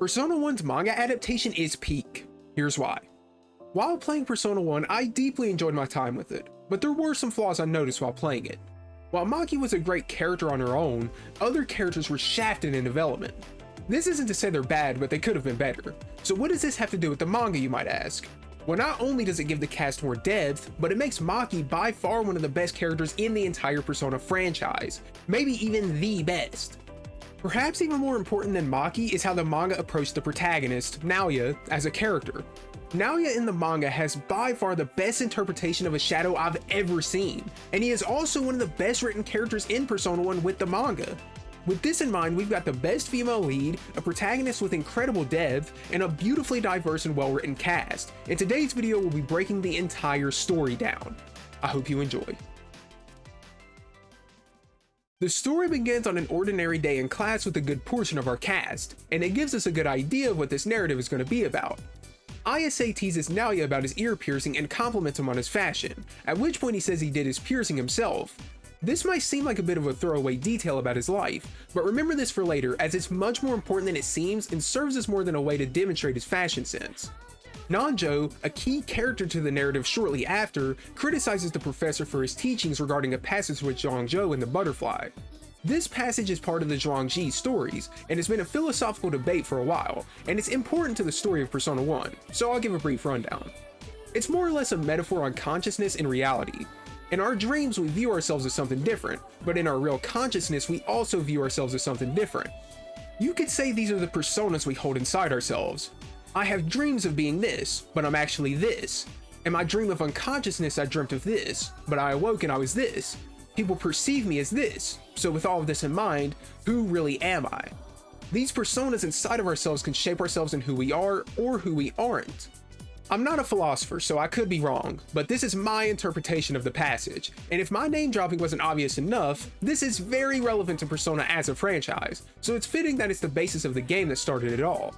Persona 1's manga adaptation is peak. Here's why. While playing Persona 1, I deeply enjoyed my time with it, but there were some flaws I noticed while playing it. While Maki was a great character on her own, other characters were shafted in development. This isn't to say they're bad, but they could have been better. So what does this have to do with the manga, you might ask? Well, not only does it give the cast more depth, but it makes Maki by far one of the best characters in the entire Persona franchise, maybe even the best. Perhaps even more important than Maki is how the manga approached the protagonist, Naoya, as a character. Naoya in the manga has by far the best interpretation of a shadow I've ever seen, and he is also one of the best written characters in Persona 1 with the manga. With this in mind, we've got the best female lead, a protagonist with incredible depth, and a beautifully diverse and well-written cast. In today's video, we'll be breaking the entire story down. I hope you enjoy. The story begins on an ordinary day in class with a good portion of our cast, and it gives us a good idea of what this narrative is going to be about. Isa teases Naoya about his ear piercing and compliments him on his fashion, at which point he says he did his piercing himself. This might seem like a bit of a throwaway detail about his life, but remember this for later as it's much more important than it seems and serves as more than a way to demonstrate his fashion sense. Nanjo, a key character to the narrative shortly after, criticizes the professor for his teachings regarding a passage with Zhuangzhou and the butterfly. This passage is part of the Zhuangji stories, and has been a philosophical debate for a while, and it's important to the story of Persona 1, so I'll give a brief rundown. It's more or less a metaphor on consciousness and reality. In our dreams, we view ourselves as something different, but in our real consciousness, we also view ourselves as something different. You could say these are the personas we hold inside ourselves. I have dreams of being this, but I'm actually this. In my dream of unconsciousness, I dreamt of this, but I awoke and I was this. People perceive me as this, so with all of this in mind, who really am I? These personas inside of ourselves can shape ourselves in who we are or who we aren't. I'm not a philosopher, so I could be wrong, but this is my interpretation of the passage, and if my name dropping wasn't obvious enough, this is very relevant to Persona as a franchise, so it's fitting that it's the basis of the game that started it all.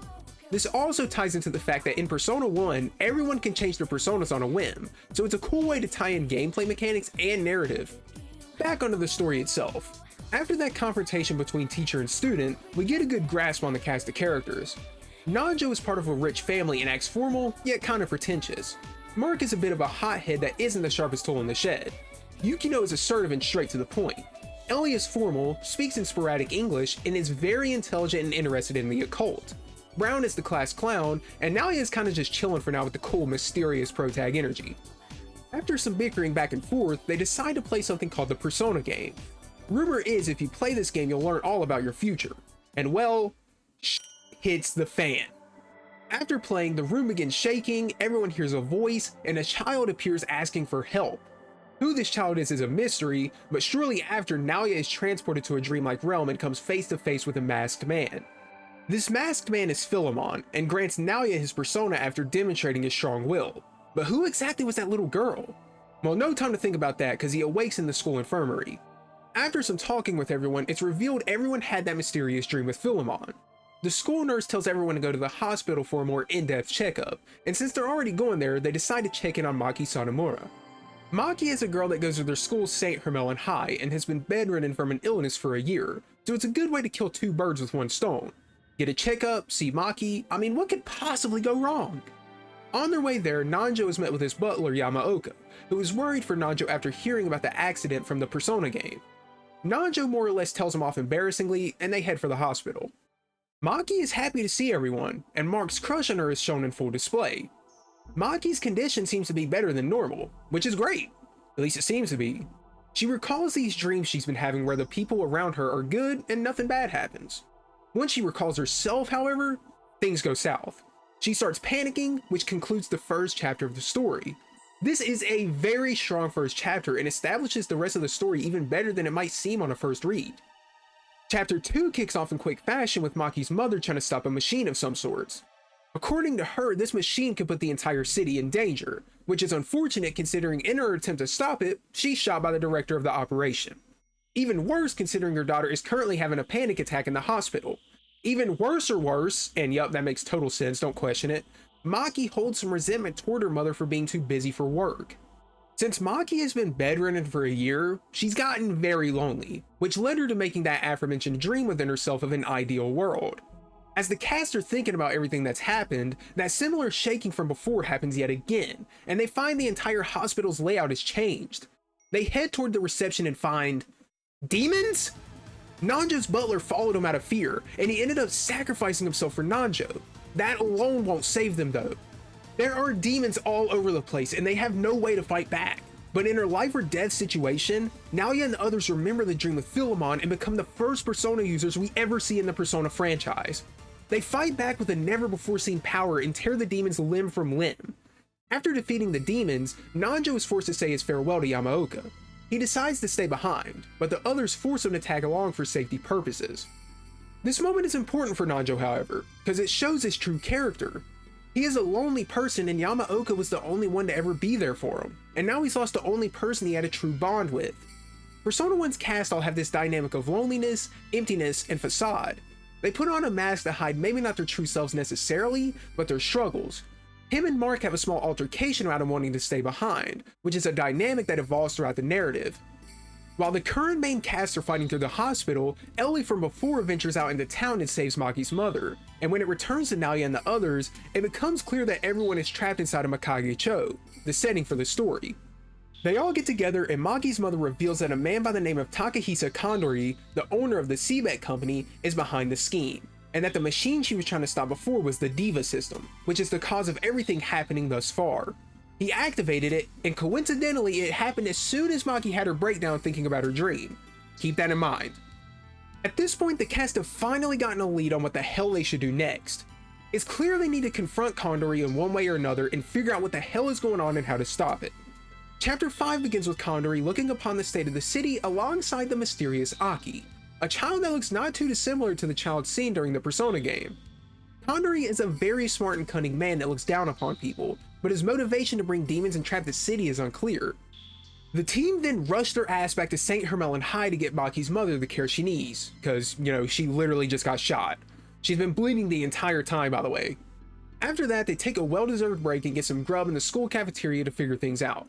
This also ties into the fact that in Persona 1, everyone can change their personas on a whim, so it's a cool way to tie in gameplay mechanics and narrative. Back onto the story itself. After that confrontation between teacher and student, we get a good grasp on the cast of characters. Nanjo is part of a rich family and acts formal, yet kind of pretentious. Mark is a bit of a hothead that isn't the sharpest tool in the shed. Yukino is assertive and straight to the point. Ellie is formal, speaks in sporadic English, and is very intelligent and interested in the occult. Brown is the class clown, and Naoya is kind of just chilling for now with the cool, mysterious protag energy. After some bickering back and forth, they decide to play something called the Persona game. Rumor is if you play this game, you'll learn all about your future. And well, hits the fan. After playing, the room begins shaking, everyone hears a voice, and a child appears asking for help. Who this child is a mystery, but shortly after, Naoya is transported to a dreamlike realm and comes face to face with a masked man. This masked man is Philemon, and grants Naoya his persona after demonstrating his strong will. But who exactly was that little girl? Well, no time to think about that because he awakes in the school infirmary. After some talking with everyone, it's revealed everyone had that mysterious dream with Philemon. The school nurse tells everyone to go to the hospital for a more in-depth checkup, and since they're already going there, they decide to check in on Maki Sanomura. Maki is a girl that goes to their school's St. Hermelin High and has been bedridden from an illness for a year, so it's a good way to kill two birds with one stone. Get a checkup, see Maki, I mean, what could possibly go wrong? On their way there, Nanjo is met with his butler Yamaoka, who is worried for Nanjo after hearing about the accident from the Persona game. Nanjo more or less tells him off embarrassingly, and they head for the hospital. Maki is happy to see everyone, and Mark's crush on her is shown in full display. Maki's condition seems to be better than normal, which is great. At least it seems to be. She recalls these dreams she's been having where the people around her are good and nothing bad happens. Once she recalls herself, however, things go south. She starts panicking, which concludes the first chapter of the story. This is a very strong first chapter and establishes the rest of the story even better than it might seem on a first read. Chapter 2 kicks off in quick fashion with Maki's mother trying to stop a machine of some sorts. According to her, this machine could put the entire city in danger, which is unfortunate considering in her attempt to stop it, she's shot by the director of the operation. Even worse considering her daughter is currently having a panic attack in the hospital. Even worse, and yup, that makes total sense, don't question it, Maki holds some resentment toward her mother for being too busy for work. Since Maki has been bedridden for a year, she's gotten very lonely, which led her to making that aforementioned dream within herself of an ideal world. As the cast are thinking about everything that's happened, that similar shaking from before happens yet again, and they find the entire hospital's layout has changed. They head toward the reception and find demons? Nanjo's butler followed him out of fear, and he ended up sacrificing himself for Nanjo. That alone won't save them though. There are demons all over the place, and they have no way to fight back. But in her life or death situation, Naoya and the others remember the dream of Philemon and become the first Persona users we ever see in the Persona franchise. They fight back with a never-before-seen power and tear the demons limb from limb. After defeating the demons, Nanjo is forced to say his farewell to Yamaoka. He decides to stay behind, but the others force him to tag along for safety purposes. This moment is important for Nanjo, however, because it shows his true character. He is a lonely person, and Yamaoka was the only one to ever be there for him, and now he's lost the only person he had a true bond with. Persona 1's cast all have this dynamic of loneliness, emptiness, and facade. They put on a mask to hide maybe not their true selves necessarily, but their struggles. Him and Mark have a small altercation about him wanting to stay behind, which is a dynamic that evolves throughout the narrative. While the current main cast are fighting through the hospital, Ellie from before ventures out into town and saves Maki's mother, and when it returns to Naoya and the others, it becomes clear that everyone is trapped inside of Mikage-cho, the setting for the story. They all get together and Maki's mother reveals that a man by the name of Takahisa Kandori, the owner of the SEBEC company, is behind the scheme, and that the machine she was trying to stop before was the Diva system, which is the cause of everything happening thus far. He activated it, and coincidentally it happened as soon as Maki had her breakdown thinking about her dream. Keep that in mind. At this point, the cast have finally gotten a lead on what the hell they should do next. It's clear they need to confront Kandori in one way or another and figure out what the hell is going on and how to stop it. Chapter 5 begins with Kandori looking upon the state of the city alongside the mysterious Aki, a child that looks not too dissimilar to the child seen during the Persona game. Kandori is a very smart and cunning man that looks down upon people, but his motivation to bring demons and trap the city is unclear. The team then rushed their ass back to St. Hermelin High to get Maki's mother the care she needs, because, she literally just got shot. She's been bleeding the entire time, by the way. After that, they take a well-deserved break and get some grub in the school cafeteria to figure things out.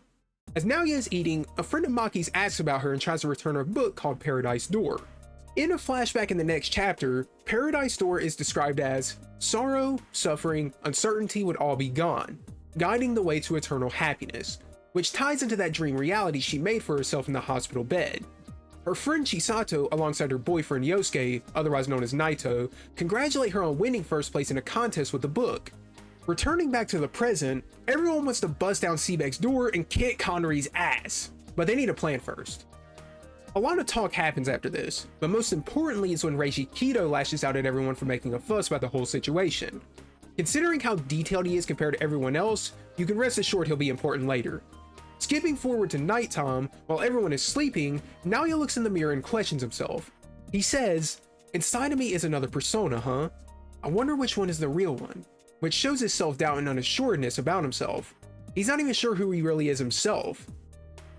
As Naoya is eating, a friend of Maki's asks about her and tries to return her book called Paradise Door. In a flashback in the next chapter, Paradise Door is described as sorrow, suffering, uncertainty would all be gone, guiding the way to eternal happiness, which ties into that dream reality she made for herself in the hospital bed. Her friend Chisato, alongside her boyfriend Yosuke, otherwise known as Naito, congratulate her on winning first place in a contest with the book. Returning back to the present, everyone wants to bust down SEBEC's door and kick Kandori's ass, but they need a plan first. A lot of talk happens after this, but most importantly is when Reiji Kito lashes out at everyone for making a fuss about the whole situation. Considering how detailed he is compared to everyone else, you can rest assured he'll be important later. Skipping forward to nighttime, while everyone is sleeping, Naoya looks in the mirror and questions himself. He says, "Inside of me is another persona, huh? I wonder which one is the real one," which shows his self-doubt and unassuredness about himself. He's not even sure who he really is himself.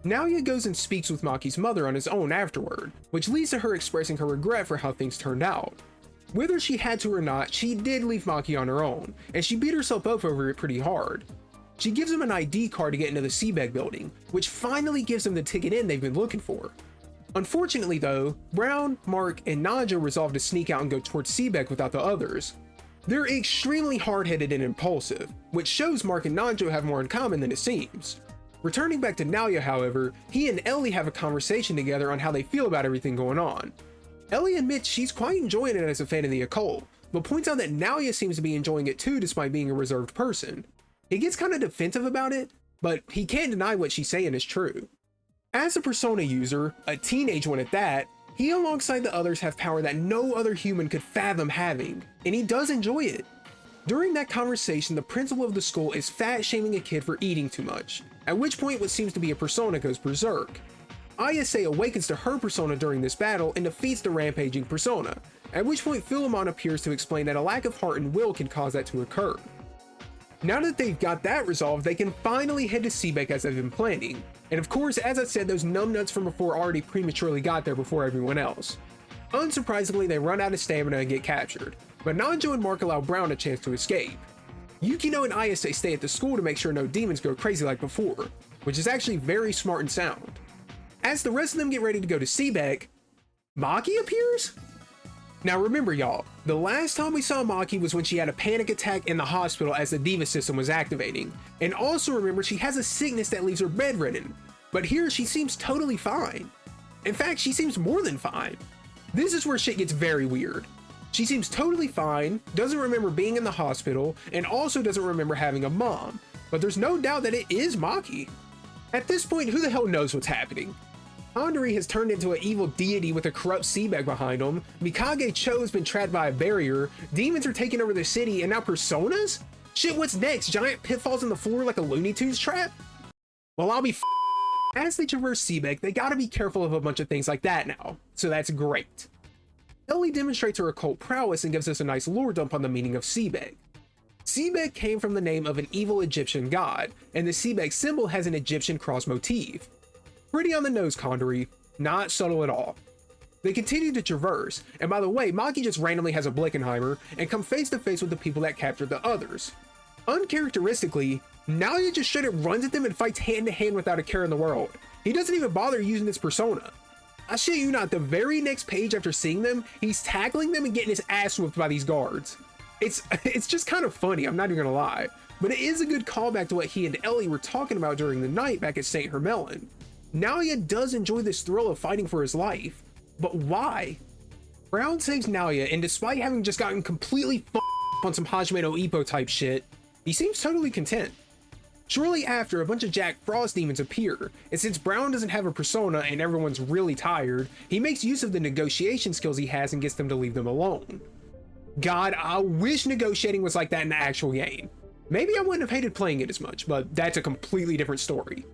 Naoya goes and speaks with Maki's mother on his own afterward, which leads to her expressing her regret for how things turned out. Whether she had to or not, she did leave Maki on her own, and she beat herself up over it pretty hard. She gives him an ID card to get into the SEBEC building, which finally gives him the ticket in they've been looking for. Unfortunately though, Brown, Mark, and Nanjo resolve to sneak out and go towards SEBEC without the others. They're extremely hard-headed and impulsive, which shows Mark and Nanjo have more in common than it seems. Returning back to Naoya, however, he and Ellie have a conversation together on how they feel about everything going on. Ellie admits she's quite enjoying it as a fan of the occult, but points out that Naoya seems to be enjoying it too despite being a reserved person. He gets kind of defensive about it, but he can't deny what she's saying is true. As a Persona user, a teenage one at that, he alongside the others have power that no other human could fathom having, and he does enjoy it. During that conversation, the principal of the school is fat-shaming a kid for eating too much, at which point what seems to be a persona goes berserk. Ayase awakens to her persona during this battle and defeats the rampaging persona, at which point Philemon appears to explain that a lack of heart and will can cause that to occur. Now that they've got that resolved, they can finally head to SEBEC as they've been planning, and of course, as I said, those numbnuts from before already prematurely got there before everyone else. Unsurprisingly, they run out of stamina and get captured, but Nanjo and Mark allow Brown a chance to escape. Yukino and Ayase stay at the school to make sure no demons go crazy like before, which is actually very smart and sound. As the rest of them get ready to go to SEBEC, Maki appears? Now remember y'all, the last time we saw Maki was when she had a panic attack in the hospital as the diva system was activating. And also remember, she has a sickness that leaves her bedridden. But here she seems totally fine. In fact, she seems more than fine. This is where shit gets very weird. She seems totally fine, doesn't remember being in the hospital, and also doesn't remember having a mom. But there's no doubt that it is Maki. At this point, who the hell knows what's happening? Kandori has turned into an evil deity with a corrupt SEBEC behind him, Mikage Cho's been trapped by a barrier, demons are taking over the city, and now personas? Shit, what's next? Giant pitfalls in the floor like a Looney Tunes trap? Well, I'll be As they traverse SEBEC, they gotta be careful of a bunch of things like that now, so that's great. Ellie demonstrates her occult prowess and gives us a nice lore dump on the meaning of SEBEC. SEBEC came from the name of an evil Egyptian god, and the SEBEC symbol has an Egyptian cross motif. Pretty on the nose, Kandori, not subtle at all. They continue to traverse, and by the way, Maki just randomly has a Blickenheimer and come face to face with the people that captured the others. Uncharacteristically, Naoya just straight up runs at them and fights hand to hand without a care in the world. He doesn't even bother using his persona. I shit you not, the very next page after seeing them, he's tackling them and getting his ass whooped by these guards. It's just kind of funny, I'm not even gonna lie, but it is a good callback to what he and Ellie were talking about during the night back at St. Hermelin. Naoya does enjoy this thrill of fighting for his life, but why? Brown saves Naoya, and despite having just gotten completely on some Hajime no Ippo type shit, he seems totally content. Shortly after, a bunch of Jack Frost demons appear, and since Brown doesn't have a persona and everyone's really tired, he makes use of the negotiation skills he has and gets them to leave them alone. God, I wish negotiating was like that in the actual game. Maybe I wouldn't have hated playing it as much, but that's a completely different story.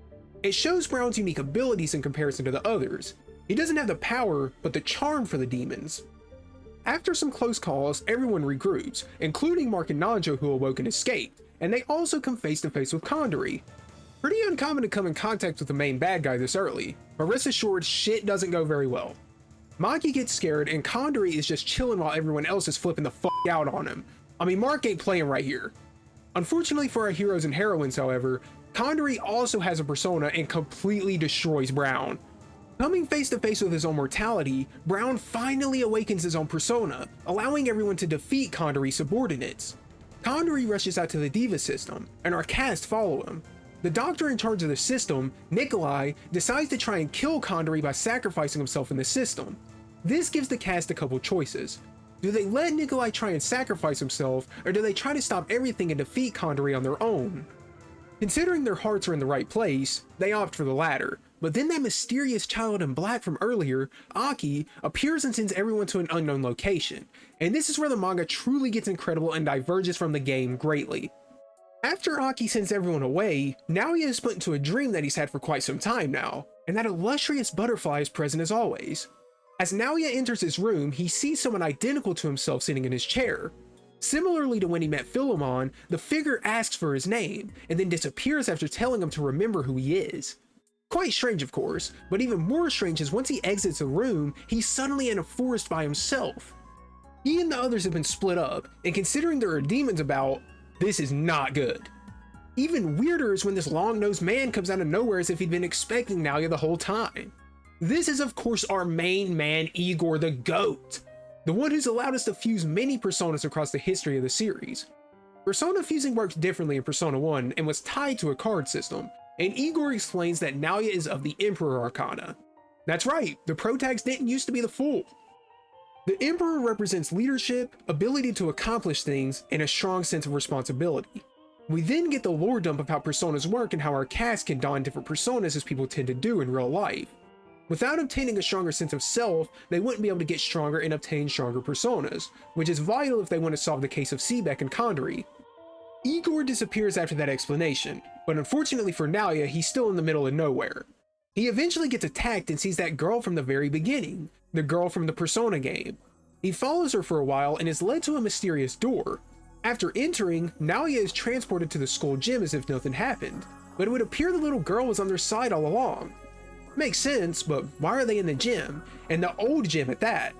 It shows Brown's unique abilities in comparison to the others. He doesn't have the power, but the charm for the demons. After some close calls, everyone regroups, including Mark and Nanjo, who awoke and escaped, and they also come face to face with Kandori. Pretty uncommon to come in contact with the main bad guy this early, but rest assured, shit doesn't go very well. Maki gets scared, and Kandori is just chilling while everyone else is flipping the fuck out on him. I mean, Mark ain't playing right here. Unfortunately for our heroes and heroines, however, Kandori also has a persona and completely destroys Brown. Coming face to face with his own mortality, Brown finally awakens his own persona, allowing everyone to defeat Kandori's subordinates. Kandori rushes out to the diva system, and our cast follow him. The doctor in charge of the system, Nikolai, decides to try and kill Kandori by sacrificing himself in the system. This gives the cast a couple choices. Do they let Nikolai try and sacrifice himself, or do they try to stop everything and defeat Kandori on their own? Considering their hearts are in the right place, they opt for the latter, but then that mysterious child in black from earlier, Aki, appears and sends everyone to an unknown location, and this is where the manga truly gets incredible and diverges from the game greatly. After Aki sends everyone away, Naoya is put into a dream that he's had for quite some time now, and that illustrious butterfly is present as always. As Naoya enters his room, he sees someone identical to himself sitting in his chair. Similarly to when he met Philemon, the figure asks for his name, and then disappears after telling him to remember who he is. Quite strange, of course, but even more strange is once he exits the room, he's suddenly in a forest by himself. He and the others have been split up, and considering there are demons about, this is not good. Even weirder is when this long-nosed man comes out of nowhere as if he'd been expecting Naoya the whole time. This is of course our main man, Igor the Goat, the one who's allowed us to fuse many personas across the history of the series. Persona fusing works differently in Persona 1 and was tied to a card system, and Igor explains that Naoya is of the Emperor Arcana. That's right, the protags didn't used to be the Fool. The Emperor represents leadership, ability to accomplish things, and a strong sense of responsibility. We then get the lore dump of how personas work and how our cast can don different personas as people tend to do in real life. Without obtaining a stronger sense of self, they wouldn't be able to get stronger and obtain stronger personas, which is vital if they want to solve the case of SEBEC and Kandori. Igor disappears after that explanation, but unfortunately for Naoya, he's still in the middle of nowhere. He eventually gets attacked and sees that girl from the very beginning, the girl from the Persona game. He follows her for a while and is led to a mysterious door. After entering, Naoya is transported to the school gym as if nothing happened, but it would appear the little girl was on their side all along. Makes sense, but why are they in the gym, and the old gym at that?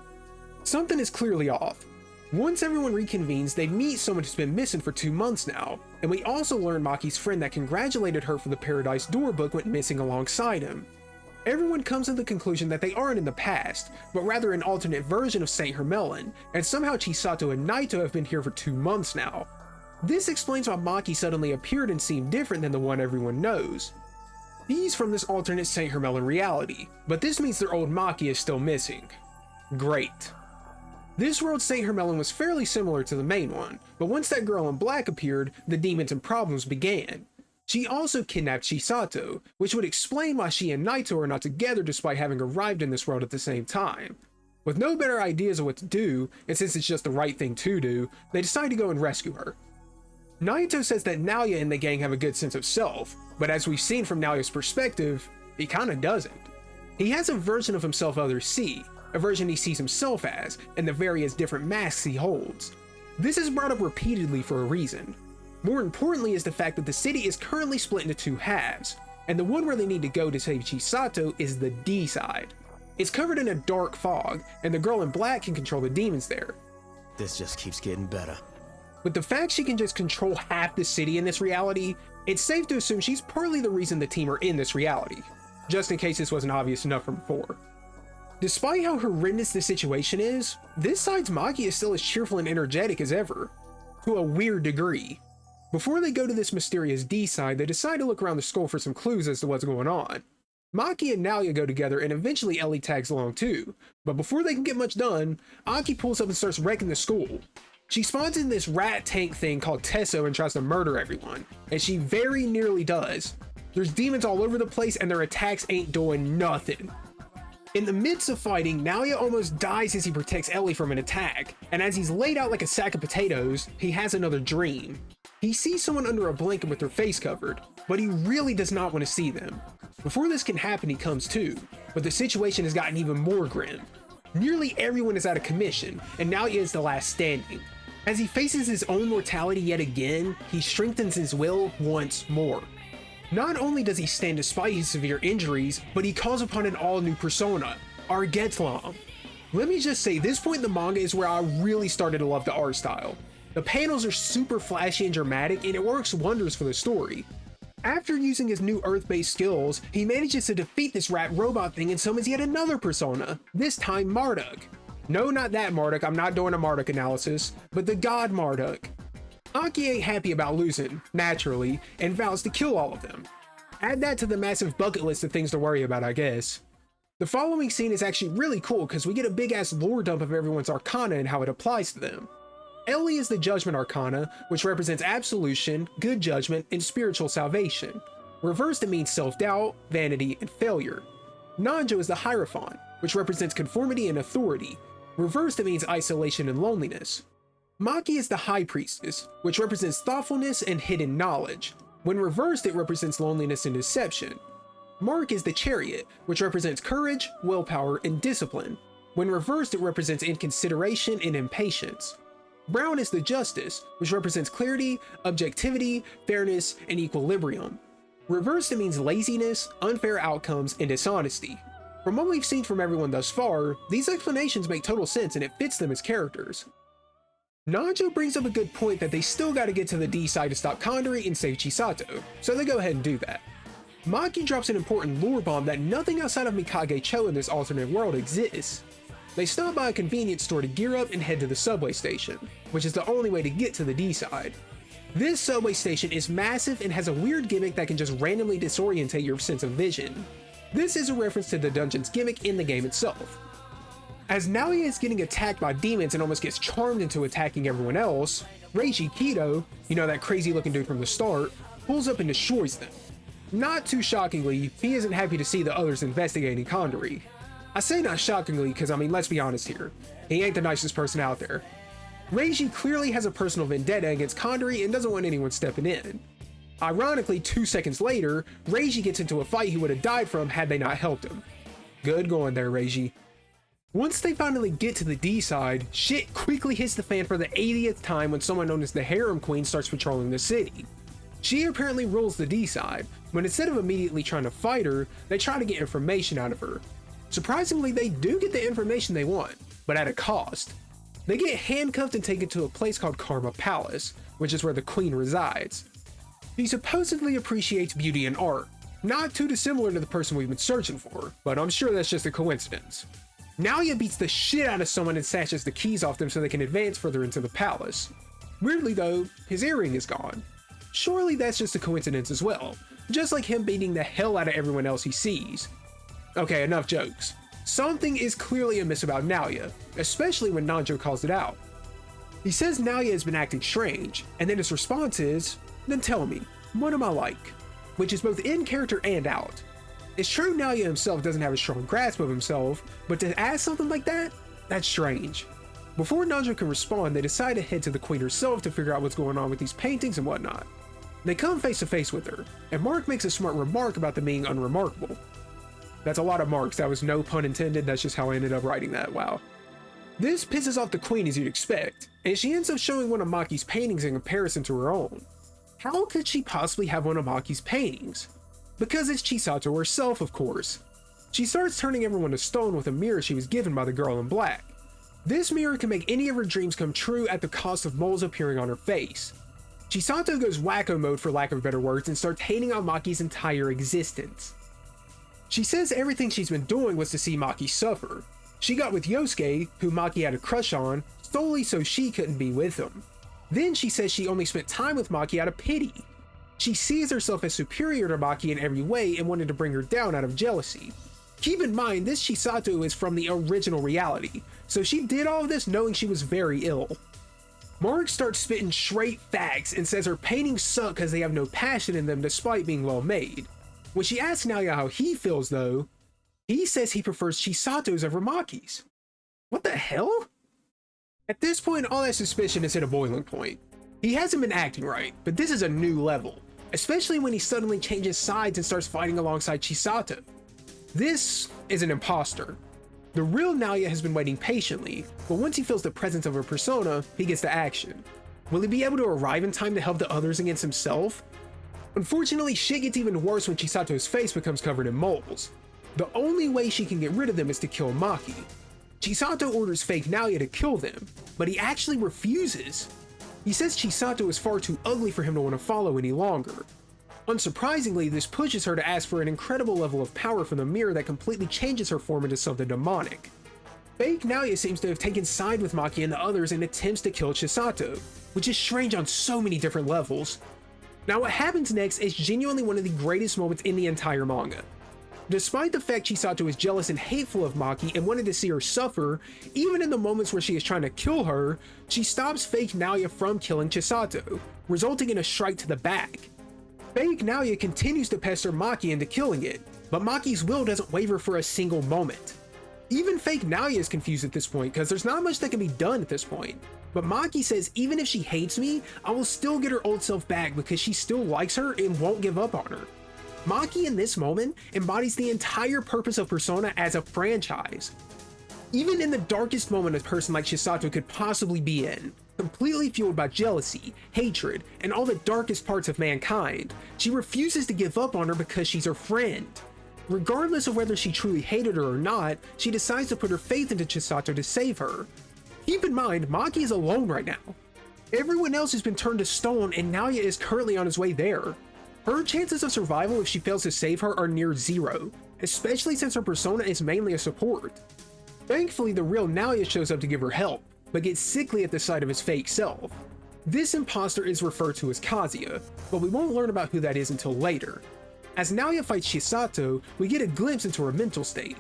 Something is clearly off. Once everyone reconvenes, they meet someone who's been missing for 2 months now, and we also learn Maki's friend that congratulated her for the Paradise Door book went missing alongside him. Everyone comes to the conclusion that they aren't in the past, but rather an alternate version of Saint Hermelin, and somehow Chisato and Naito have been here for 2 months now. This explains why Maki suddenly appeared and seemed different than the one everyone knows. He's from this alternate Saint Hermelin reality, but this means their old Maki is still missing. Great. This world's Saint Hermelin was fairly similar to the main one, but once that girl in black appeared, the demons and problems began. She also kidnapped Chisato, which would explain why she and Naito are not together despite having arrived in this world at the same time. With no better ideas of what to do, and since it's just the right thing to do, they decide to go and rescue her. Naito says that Naoya and the gang have a good sense of self, but as we've seen from Naoya's perspective, he kinda doesn't. He has a version of himself others see, a version he sees himself as, and the various different masks he holds. This is brought up repeatedly for a reason. More importantly is the fact that the city is currently split into 2 halves, and the one where they need to go to save Chisato is the D side. It's covered in a dark fog, and the girl in black can control the demons there. This just keeps getting better. With the fact she can just control half the city in this reality, it's safe to assume she's partly the reason the team are in this reality, just in case this wasn't obvious enough from before. Despite how horrendous the situation is, this side's Maki is still as cheerful and energetic as ever, to a weird degree. Before they go to this mysterious D side, they decide to look around the school for some clues as to what's going on. Maki and Naoya go together and eventually Ellie tags along too, but before they can get much done, Aki pulls up and starts wrecking the school. She spawns in this rat tank thing called Tesso and tries to murder everyone, and she very nearly does. There's demons all over the place and their attacks ain't doing nothing. In the midst of fighting, Naoya almost dies as he protects Ellie from an attack, and as he's laid out like a sack of potatoes, he has another dream. He sees someone under a blanket with their face covered, but he really does not want to see them. Before this can happen, he comes to, but the situation has gotten even more grim. Nearly everyone is out of commission, and Naoya is the last standing. As he faces his own mortality yet again, he strengthens his will once more. Not only does he stand despite his severe injuries, but he calls upon an all-new persona, Argetlam. Let me just say, this point in the manga is where I really started to love the art style. The panels are super flashy and dramatic, and it works wonders for the story. After using his new Earth-based skills, he manages to defeat this rat robot thing and summons yet another persona, this time Marduk. No, not that Marduk, I'm not doing a Marduk analysis, but the god Marduk. Aki ain't happy about losing, naturally, and vows to kill all of them. Add that to the massive bucket list of things to worry about, I guess. The following scene is actually really cool because we get a big ass lore dump of everyone's Arcana and how it applies to them. Ellie is the Judgment Arcana, which represents absolution, good judgment, and spiritual salvation. Reversed, it means self-doubt, vanity, and failure. Nanjo is the Hierophant, which represents conformity and authority. Reversed, it means isolation and loneliness. Maki is the High Priestess, which represents thoughtfulness and hidden knowledge. When reversed, it represents loneliness and deception. Mark is the Chariot, which represents courage, willpower, and discipline. When reversed, it represents inconsideration and impatience. Brown is the Justice, which represents clarity, objectivity, fairness, and equilibrium. Reversed, it means laziness, unfair outcomes, and dishonesty. From what we've seen from everyone thus far, these explanations make total sense and it fits them as characters. Nanjo brings up a good point that they still gotta get to the D side to stop Kandori and save Chisato, so they go ahead and do that. Maki drops an important lore bomb that nothing outside of Mikage-cho in this alternate world exists. They stop by a convenience store to gear up and head to the subway station, which is the only way to get to the D side. This subway station is massive and has a weird gimmick that can just randomly disorientate your sense of vision. This is a reference to the dungeon's gimmick in the game itself. As Naoya is getting attacked by demons and almost gets charmed into attacking everyone else, Reiji Appears, you know, that crazy looking dude from the start, pulls up and destroys them. Not too shockingly, he isn't happy to see the others investigating Kandori. I say not shockingly because, I mean, let's be honest here. He ain't the nicest person out there. Reiji clearly has a personal vendetta against Kandori and doesn't want anyone stepping in. Ironically, 2 seconds later, Reiji gets into a fight he would have died from had they not helped him. Good going there, Reiji. Once they finally get to the D side, shit quickly hits the fan for the 80th time when someone known as the Harem Queen starts patrolling the city. She apparently rules the D side, but instead of immediately trying to fight her, they try to get information out of her. Surprisingly, they do get the information they want, but at a cost. They get handcuffed and taken to a place called Karma Palace, which is where the queen resides. She supposedly appreciates beauty and art, Not too dissimilar to the person we've been searching for, but I'm sure that's just a coincidence. Naoya beats the shit out of someone and snatches the keys off them so they can advance further into the palace. Weirdly though, his earring is gone. Surely that's just a coincidence as well, just like him beating the hell out of everyone else he sees. Okay, enough jokes. Something is clearly amiss about Naoya, especially when Nanjo calls it out. He says Naoya has been acting strange, and then his response is, "Then tell me, what am I like?" Which is both in character and out. It's true Naoya himself doesn't have a strong grasp of himself, but to ask something like that? That's strange. Before Nanjo can respond, they decide to head to the queen herself to figure out what's going on with these paintings and whatnot. They come face to face with her, and Mark makes a smart remark about them being unremarkable. That's a lot of marks, that was no pun intended, that's just how I ended up writing that, wow. This pisses off the queen as you'd expect, and she ends up showing one of Maki's paintings in comparison to her own. How could she possibly have one of Maki's paintings? Because it's Chisato herself, of course. She starts turning everyone to stone with a mirror she was given by the girl in black. This mirror can make any of her dreams come true at the cost of moles appearing on her face. Chisato goes wacko mode for lack of better words and starts hating on Maki's entire existence. She says everything she's been doing was to see Maki suffer. She got with Yosuke, who Maki had a crush on, solely so she couldn't be with him. Then she says she only spent time with Maki out of pity. She sees herself as superior to Maki in every way and wanted to bring her down out of jealousy. Keep in mind, this Chisato is from the original reality, so she did all of this knowing she was very ill. Mark starts spitting straight facts and says her paintings suck because they have no passion in them despite being well made. When she asks Naoya how he feels though, he says he prefers Chisato's over Maki's. What the hell? At this point, all that suspicion is at a boiling point. He hasn't been acting right, but this is a new level, especially when he suddenly changes sides and starts fighting alongside Chisato. This is an imposter. The real Naoya has been waiting patiently, but once he feels the presence of her persona, he gets to action. Will he be able to arrive in time to help the others against himself? Unfortunately, shit gets even worse when Chisato's face becomes covered in moles. The only way she can get rid of them is to kill Maki. Chisato orders fake Naoya to kill them, but he actually refuses. He says Chisato is far too ugly for him to want to follow any longer. Unsurprisingly, this pushes her to ask for an incredible level of power from the mirror that completely changes her form into something demonic. Fake Naoya seems to have taken side with Maki and the others in attempts to kill Chisato, which is strange on so many different levels. Now what happens next is genuinely one of the greatest moments in the entire manga. Despite the fact Chisato is jealous and hateful of Maki and wanted to see her suffer, even in the moments where she is trying to kill her, she stops fake Naoya from killing Chisato, resulting in a strike to the back. Fake Naoya continues to pester Maki into killing it, but Maki's will doesn't waver for a single moment. Even fake Naoya is confused at this point because there's not much that can be done at this point. But Maki says even if she hates me, I will still get her old self back because she still likes her and won't give up on her. Maki in this moment embodies the entire purpose of Persona as a franchise. Even in the darkest moment a person like Chisato could possibly be in, completely fueled by jealousy, hatred, and all the darkest parts of mankind, she refuses to give up on her because she's her friend. Regardless of whether she truly hated her or not, she decides to put her faith into Chisato to save her. Keep in mind, Maki is alone right now. Everyone else has been turned to stone and Naoya is currently on his way there. Her chances of survival if she fails to save her are near zero, especially since her persona is mainly a support. Thankfully, the real Naoya shows up to give her help, but gets sickly at the sight of his fake self. This imposter is referred to as Kazuya, but we won't learn about who that is until later. As Naoya fights Chisato, we get a glimpse into her mental state.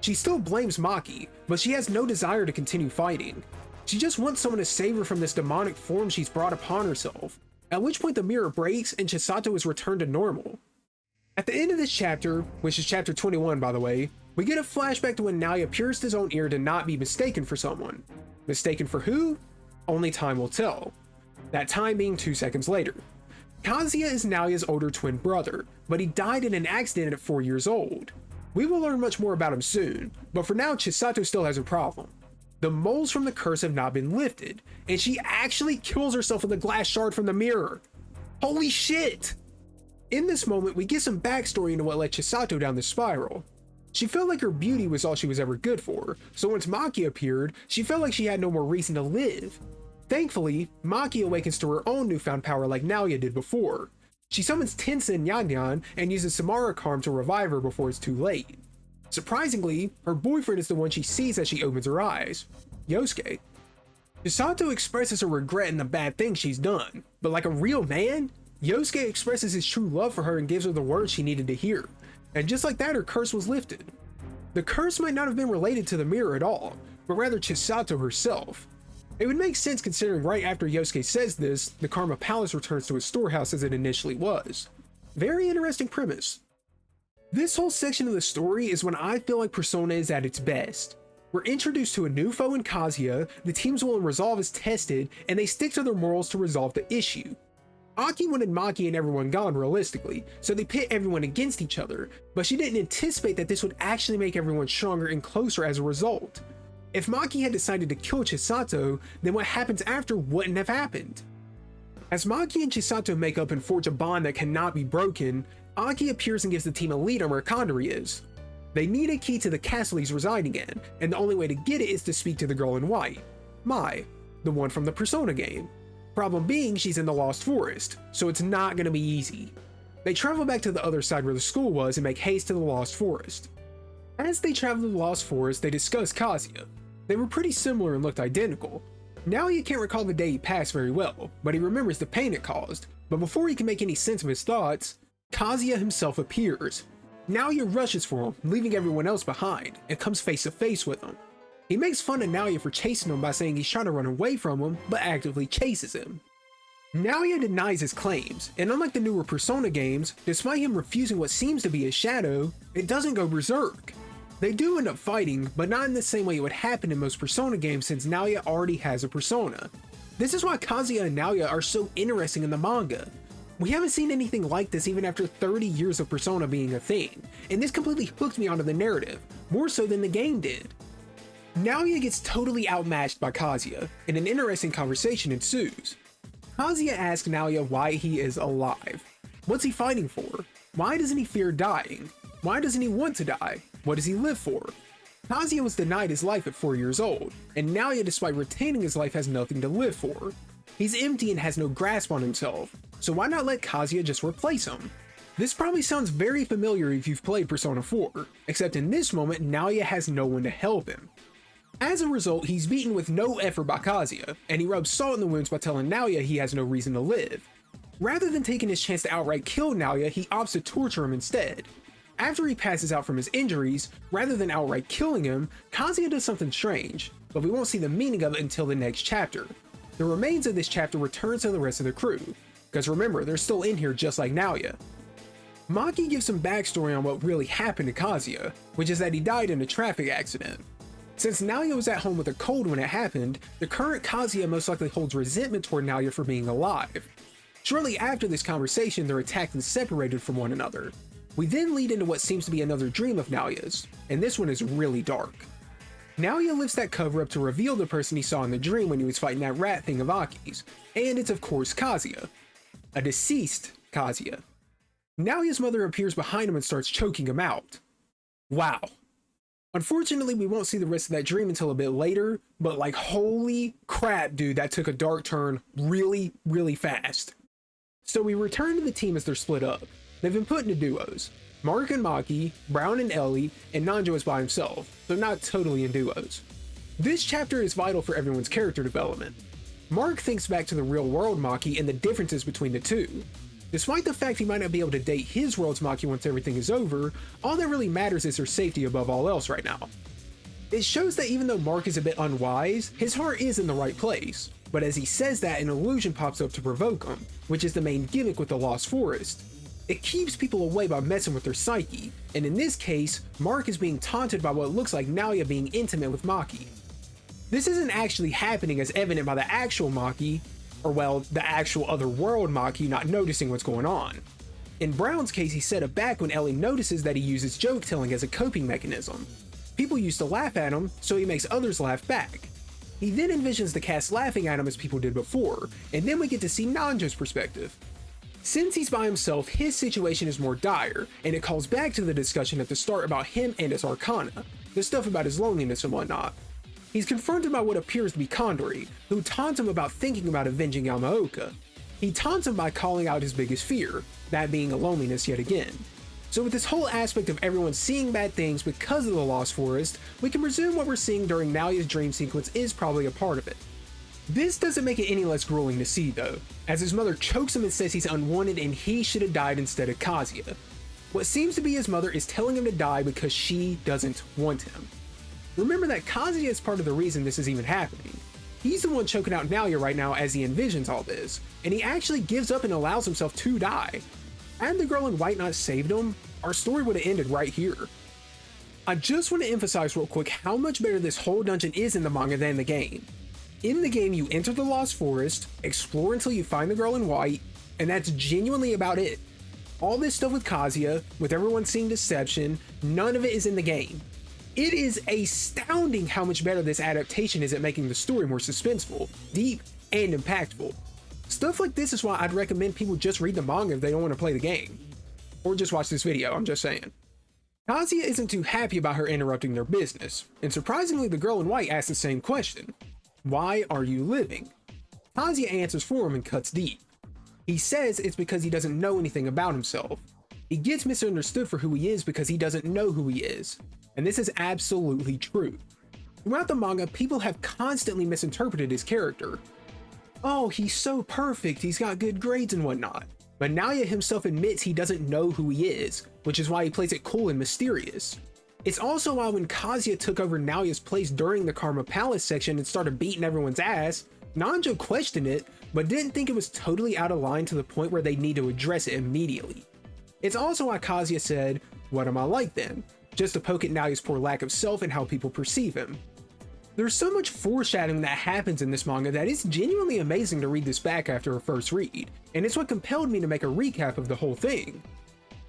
She still blames Maki, but she has no desire to continue fighting. She just wants someone to save her from this demonic form she's brought upon herself, at which point the mirror breaks and Chisato is returned to normal. At the end of this chapter, which is chapter 21 by the way, we get a flashback to when Naoya pierced his own ear to not be mistaken for someone. Mistaken for who? Only time will tell. That time being 2 seconds later. Kazuya is Naoya's older twin brother, but he died in an accident at 4 years old. We will learn much more about him soon, but for now Chisato still has a problem. The moles from the curse have not been lifted, and she actually kills herself with a glass shard from the mirror. Holy shit! In this moment, we get some backstory into what led Chisato down this spiral. She felt like her beauty was all she was ever good for, so once Maki appeared, she felt like she had no more reason to live. Thankfully, Maki awakens to her own newfound power like Naoya did before. She summons Tensa and Yanyan and uses Samara Charm to revive her before it's too late. Surprisingly, her boyfriend is the one she sees as she opens her eyes, Yosuke. Chisato expresses her regret in the bad things she's done, but like a real man, Yosuke expresses his true love for her and gives her the words she needed to hear. And just like that, her curse was lifted. The curse might not have been related to the mirror at all, but rather Chisato herself. It would make sense considering right after Yosuke says this, the Karma Palace returns to its storehouse as it initially was. Very interesting premise. This whole section of the story is when I feel like Persona is at its best. We're introduced to a new foe in Kazuya, the team's will and resolve is tested, and they stick to their morals to resolve the issue. Aki wanted Maki and everyone gone realistically, so they pit everyone against each other, but she didn't anticipate that this would actually make everyone stronger and closer as a result. If Maki had decided to kill Chisato, then what happens after wouldn't have happened. As Maki and Chisato make up and forge a bond that cannot be broken, Aki appears and gives the team a lead on where Kandori is. They need a key to the castle he's residing in, and the only way to get it is to speak to the girl in white, Mai, the one from the Persona game. Problem being, she's in the Lost Forest, so it's not gonna be easy. They travel back to the other side where the school was and make haste to the Lost Forest. As they travel to the Lost Forest, they discuss Kazuya. They were pretty similar and looked identical. Naoya can't recall the day he passed very well, but he remembers the pain it caused. But before he can make any sense of his thoughts, Kazuya himself appears. Naoya rushes for him, leaving everyone else behind, and comes face to face with him. He makes fun of Naoya for chasing him by saying he's trying to run away from him, but actively chases him. Naoya denies his claims, and unlike the newer Persona games, despite him refusing what seems to be his shadow, it doesn't go berserk. They do end up fighting, but not in the same way it would happen in most Persona games since Naoya already has a persona. This is why Kazuya and Naoya are so interesting in the manga. We haven't seen anything like this even after 30 years of Persona being a thing, and this completely hooked me onto the narrative, more so than the game did. Naoya gets totally outmatched by Kazuya, and an interesting conversation ensues. Kazuya asks Naoya why he is alive. What's he fighting for? Why doesn't he fear dying? Why doesn't he want to die? What does he live for? Kazuya was denied his life at 4 years old, and Naoya, despite retaining his life, has nothing to live for. He's empty and has no grasp on himself, so why not let Kazuya just replace him? This probably sounds very familiar if you've played Persona 4, except in this moment, Naoya has no one to help him. As a result, he's beaten with no effort by Kazuya, and he rubs salt in the wounds by telling Naoya he has no reason to live. Rather than taking his chance to outright kill Naoya, he opts to torture him instead. After he passes out from his injuries, rather than outright killing him, Kazuya does something strange, but we won't see the meaning of it until the next chapter. The remains of this chapter return to the rest of the crew, because remember, they're still in here just like Naoya. Maki gives some backstory on what really happened to Kazuya, which is that he died in a traffic accident. Since Naoya was at home with a cold when it happened, the current Kazuya most likely holds resentment toward Naoya for being alive. Shortly after this conversation, they're attacked and separated from one another. We then lead into what seems to be another dream of Naoya's, and this one is really dark. Naoya lifts that cover up to reveal the person he saw in the dream when he was fighting that rat thing of Aki's, and it's of course Kazuya. A deceased Kazuya. Naoya's mother appears behind him and starts choking him out. Wow. Unfortunately, we won't see the rest of that dream until a bit later, but like holy crap dude, that took a dark turn really, really fast. So we return to the team as they're split up. They've been put into duos. Mark and Maki, Brown and Ellie, and Nanjo is by himself, though not totally in duos. This chapter is vital for everyone's character development. Mark thinks back to the real world Maki and the differences between the two. Despite the fact he might not be able to date his world's Maki once everything is over, all that really matters is her safety above all else right now. It shows that even though Mark is a bit unwise, his heart is in the right place, but as he says that, an illusion pops up to provoke him, which is the main gimmick with the Lost Forest. It keeps people away by messing with their psyche, and in this case, Mark is being taunted by what looks like Naoya being intimate with Maki. This isn't actually happening as evident by the actual Maki, or well, the actual other world Maki not noticing what's going on. In Brown's case, he set it back when Ellie notices that he uses joke telling as a coping mechanism. People used to laugh at him, so he makes others laugh back. He then envisions the cast laughing at him as people did before, and then we get to see Nanjo's perspective. Since he's by himself, his situation is more dire, and it calls back to the discussion at the start about him and his Arcana, the stuff about his loneliness and whatnot. He's confronted by what appears to be Kandori, who taunts him about thinking about avenging Yamaoka. He He taunts him by calling out his biggest fear, that being loneliness yet again. So with this whole aspect of everyone seeing bad things because of the Lost Forest, we can presume what we're seeing during Naoya's dream sequence is probably a part of it. This doesn't make it any less grueling to see though, as his mother chokes him and says he's unwanted and he should have died instead of Kazuya. What seems to be his mother is telling him to die because she doesn't want him. Remember that Kazuya is part of the reason this is even happening. He's the one choking out Naoya right now as he envisions all this, and he actually gives up and allows himself to die. Had the girl in white not saved him, our story would have ended right here. I just want to emphasize real quick how much better this whole dungeon is in the manga than the game. In the game, you enter the Lost Forest, explore until you find the girl in white, and that's genuinely about it. All this stuff with Kazuya, with everyone seeing deception, none of it is in the game. It is astounding how much better this adaptation is at making the story more suspenseful, deep, and impactful. Stuff like this is why I'd recommend people just read the manga if they don't want to play the game. Or just watch this video, I'm just saying. Kazuya isn't too happy about her interrupting their business, and surprisingly the girl in white asks the same question. Why are you living? Kazuya answers for him and cuts deep. He says it's because he doesn't know anything about himself. He gets misunderstood for who he is because he doesn't know who he is. And this is absolutely true. Throughout the manga, people have constantly misinterpreted his character. Oh, he's so perfect, he's got good grades and whatnot. But Naoya himself admits he doesn't know who he is, which is why he plays it cool and mysterious. It's also why when Kazuya took over Naoya's place during the Karma Palace section and started beating everyone's ass, Nanjo questioned it, but didn't think it was totally out of line to the point where they need to address it immediately. It's also why Kazuya said, "What am I like then?" just to poke at Naoya's poor lack of self and how people perceive him. There's so much foreshadowing that happens in this manga that it's genuinely amazing to read this back after a first read, and it's what compelled me to make a recap of the whole thing.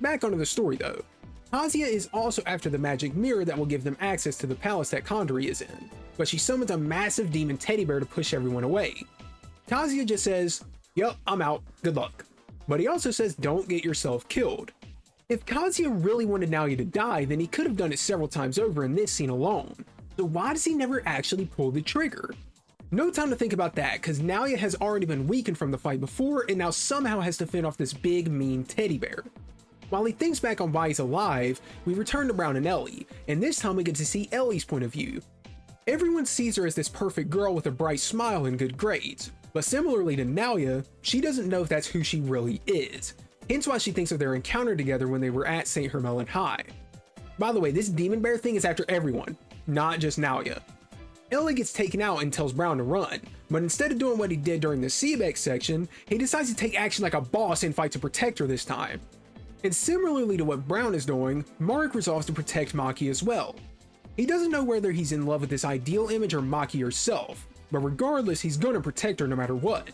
Back onto the story though. Kazuya is also after the magic mirror that will give them access to the palace that Kandori is in, but she summons a massive demon teddy bear to push everyone away. Kazuya just says, "Yup, I'm out, good luck." But he also says don't get yourself killed. If Kazuya really wanted Naoya to die, then he could have done it several times over in this scene alone. So why does he never actually pull the trigger? No time to think about that, cause Naoya has already been weakened from the fight before and now somehow has to fend off this big mean teddy bear. While he thinks back on why he's alive, we return to Brown and Ellie, and this time we get to see Ellie's point of view. Everyone sees her as this perfect girl with a bright smile and good grades, but similarly to Naoya, she doesn't know if that's who she really is, hence why she thinks of their encounter together when they were at St. Hermelin High. By the way, this demon bear thing is after everyone, not just Naoya. Ellie gets taken out and tells Brown to run, but instead of doing what he did during the SEBEC section, he decides to take action like a boss and fight to protect her this time. And similarly to what Brown is doing, Mark resolves to protect Maki as well. He doesn't know whether he's in love with this ideal image or Maki herself, but regardless he's gonna protect her no matter what.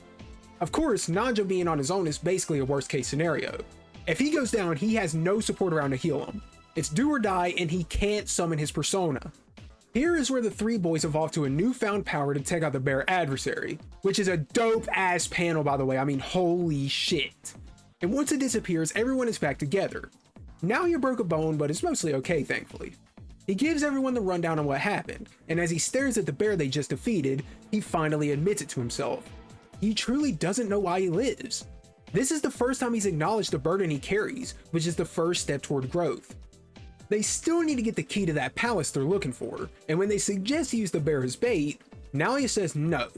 Of course, Nanjo being on his own is basically a worst case scenario. If he goes down, he has no support around to heal him. It's do or die and he can't summon his persona. Here is where the three boys evolve to a newfound power to take out the bear adversary, which is a dope ass panel by the way, I mean holy shit. And once it disappears, everyone is back together. Naoya broke a bone, but it's mostly okay, thankfully. He gives everyone the rundown on what happened, and as he stares at the bear they just defeated, he finally admits it to himself. He truly doesn't know why he lives. This is the first time he's acknowledged the burden he carries, which is the first step toward growth. They still need to get the key to that palace they're looking for, and when they suggest he use the bear as bait, Naoya says no.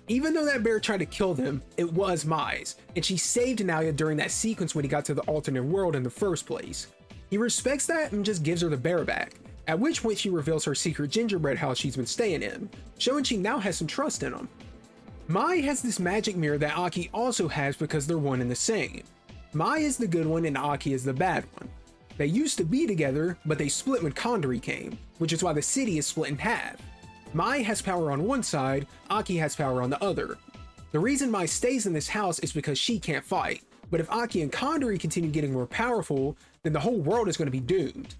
Even though that bear tried to kill them, it was Mai's, and she saved Naoya during that sequence when he got to the alternate world in the first place. He respects that and just gives her the bear back, at which point she reveals her secret gingerbread house she's been staying in, showing she now has some trust in him. Mai has this magic mirror that Aki also has because they're one and the same. Mai is the good one and Aki is the bad one. They used to be together, but they split when Kandori came, which is why the city is split in half. Mai has power on one side, Aki has power on the other. The reason Mai stays in this house is because she can't fight, but if Aki and Kandori continue getting more powerful, then the whole world is going to be doomed.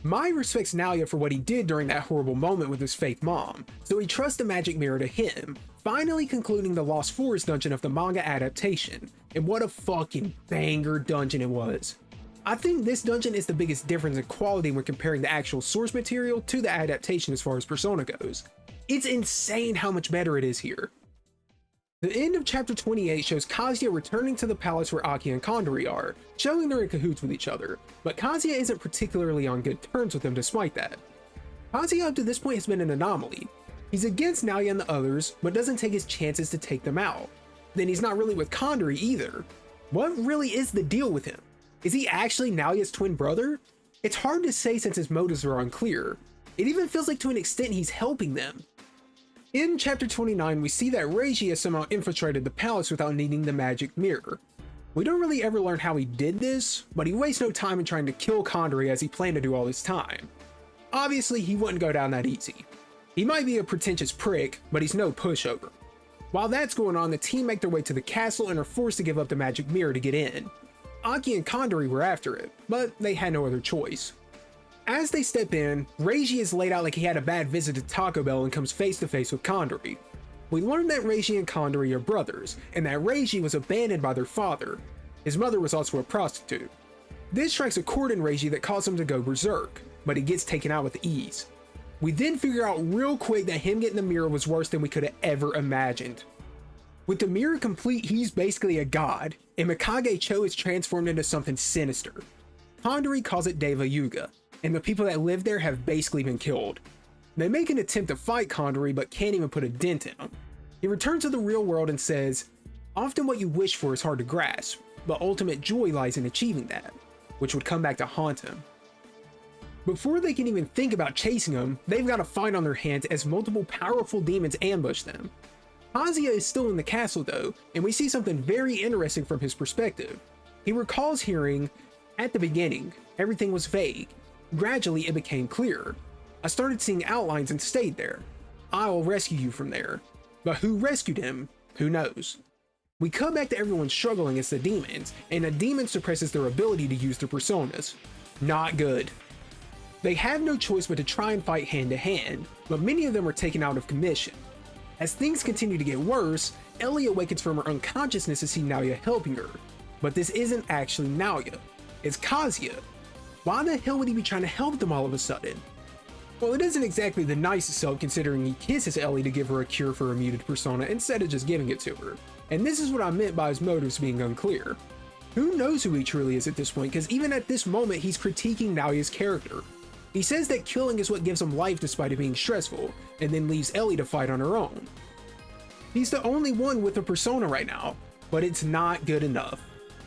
Mai respects Naoya for what he did during that horrible moment with his fake mom, so he trusts the magic mirror to him, finally concluding the Lost Forest dungeon of the manga adaptation, and what a fucking banger dungeon it was. I think this dungeon is the biggest difference in quality when comparing the actual source material to the adaptation as far as Persona goes. It's insane how much better it is here. The end of chapter 28 shows Kazuya returning to the palace where Aki and Kandori are, showing they're in cahoots with each other, but Kazuya isn't particularly on good terms with them despite that. Kazuya up to this point has been an anomaly. He's against Naoya and the others, but doesn't take his chances to take them out. Then he's not really with Kandori either. What really is the deal with him? Is he actually Naoya's twin brother? It's hard to say since his motives are unclear. It even feels like to an extent he's helping them. In chapter 29, we see that Reiji has somehow infiltrated the palace without needing the magic mirror. We don't really ever learn how he did this, but he wastes no time in trying to kill Kandori as he planned to do all this time. Obviously, he wouldn't go down that easy. He might be a pretentious prick, but he's no pushover. While that's going on, the team make their way to the castle and are forced to give up the magic mirror to get in. Aki and Kandori were after it, but they had no other choice. As they step in, Reiji is laid out like he had a bad visit to Taco Bell and comes face to face with Kandori. We learn that Reiji and Kandori are brothers, and that Reiji was abandoned by their father. His mother was also a prostitute. This strikes a chord in Reiji that causes him to go berserk, but he gets taken out with ease. We then figure out real quick that him getting the mirror was worse than we could have ever imagined. With the mirror complete, he's basically a god, and Mikage Cho is transformed into something sinister. Kandori calls it Deva Yuga, and the people that live there have basically been killed. They make an attempt to fight Kandori, but can't even put a dent in him. He returns to the real world and says, "Often what you wish for is hard to grasp, but ultimate joy lies in achieving that," which would come back to haunt him. Before they can even think about chasing him, they've got a fight on their hands as multiple powerful demons ambush them. Kazuya is still in the castle though, and we see something very interesting from his perspective. He recalls hearing, "At the beginning, everything was vague. Gradually, it became clearer. I started seeing outlines and stayed there. I will rescue you from there." But who rescued him? Who knows? We come back to everyone struggling against the demons, and a demon suppresses their ability to use their personas. Not good. They have no choice but to try and fight hand to hand, but many of them are taken out of commission. As things continue to get worse, Ellie awakens from her unconsciousness to see Naoya helping her. But this isn't actually Naoya, it's Kazuya. Why the hell would he be trying to help them all of a sudden? Well, it isn't exactly the nicest help considering he kisses Ellie to give her a cure for her muted persona instead of just giving it to her. And this is what I meant by his motives being unclear. Who knows who he truly is at this point, because even at this moment he's critiquing Naoya's character. He says that killing is what gives him life despite it being stressful, and then leaves Ellie to fight on her own. He's the only one with a persona right now, but it's not good enough.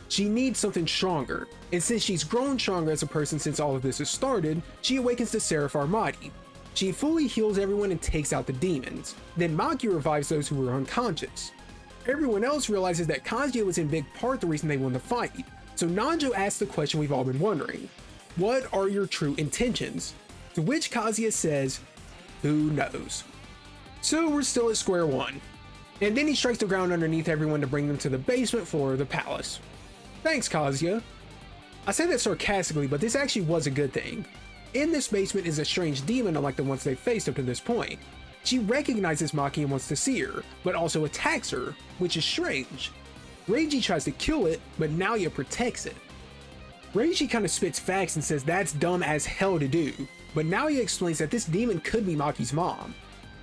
She needs something stronger, and since she's grown stronger as a person since all of this has started, she awakens to Seraph Armati. She fully heals everyone and takes out the demons. Then Maki revives those who were unconscious. Everyone else realizes that Kazuya was in big part the reason they won the fight, so Nanjo asks the question we've all been wondering. What are your true intentions? To which Kazuya says, who knows? So we're still at square one. And then he strikes the ground underneath everyone to bring them to the basement floor of the palace. Thanks, Kazuya. I say that sarcastically, but this actually was a good thing. In this basement is a strange demon unlike the ones they've faced up to this point. She recognizes Maki and wants to see her, but also attacks her, which is strange. Reiji tries to kill it, but Naoya protects it. Reiji kind of spits facts and says that's dumb as hell to do, but Naoya explains that this demon could be Maki's mom.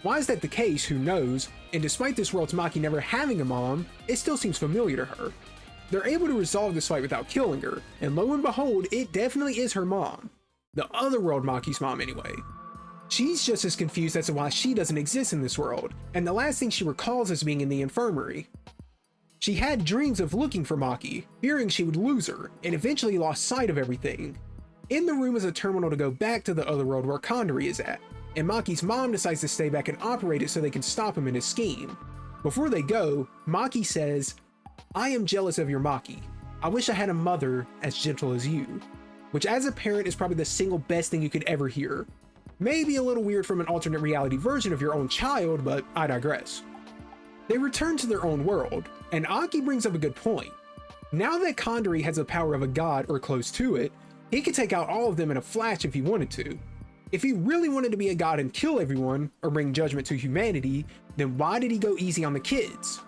Why is that the case? Who knows? And despite this world's Maki never having a mom, it still seems familiar to her. They're able to resolve this fight without killing her, and lo and behold, it definitely is her mom. The other world Maki's mom anyway. She's just as confused as to why she doesn't exist in this world, and the last thing she recalls is being in the infirmary. She had dreams of looking for Maki, fearing she would lose her, and eventually lost sight of everything. In the room is a terminal to go back to the other world where Kandori is at, and Maki's mom decides to stay back and operate it so they can stop him in his scheme. Before they go, Maki says, "I am jealous of your Maki. I wish I had a mother as gentle as you," which as a parent is probably the single best thing you could ever hear. Maybe a little weird from an alternate reality version of your own child, but I digress. They return to their own world, and Aki brings up a good point. Now that Kandori has the power of a god or close to it, he could take out all of them in a flash if he wanted to. If he really wanted to be a god and kill everyone, or bring judgment to humanity, then why did he go easy on the kids?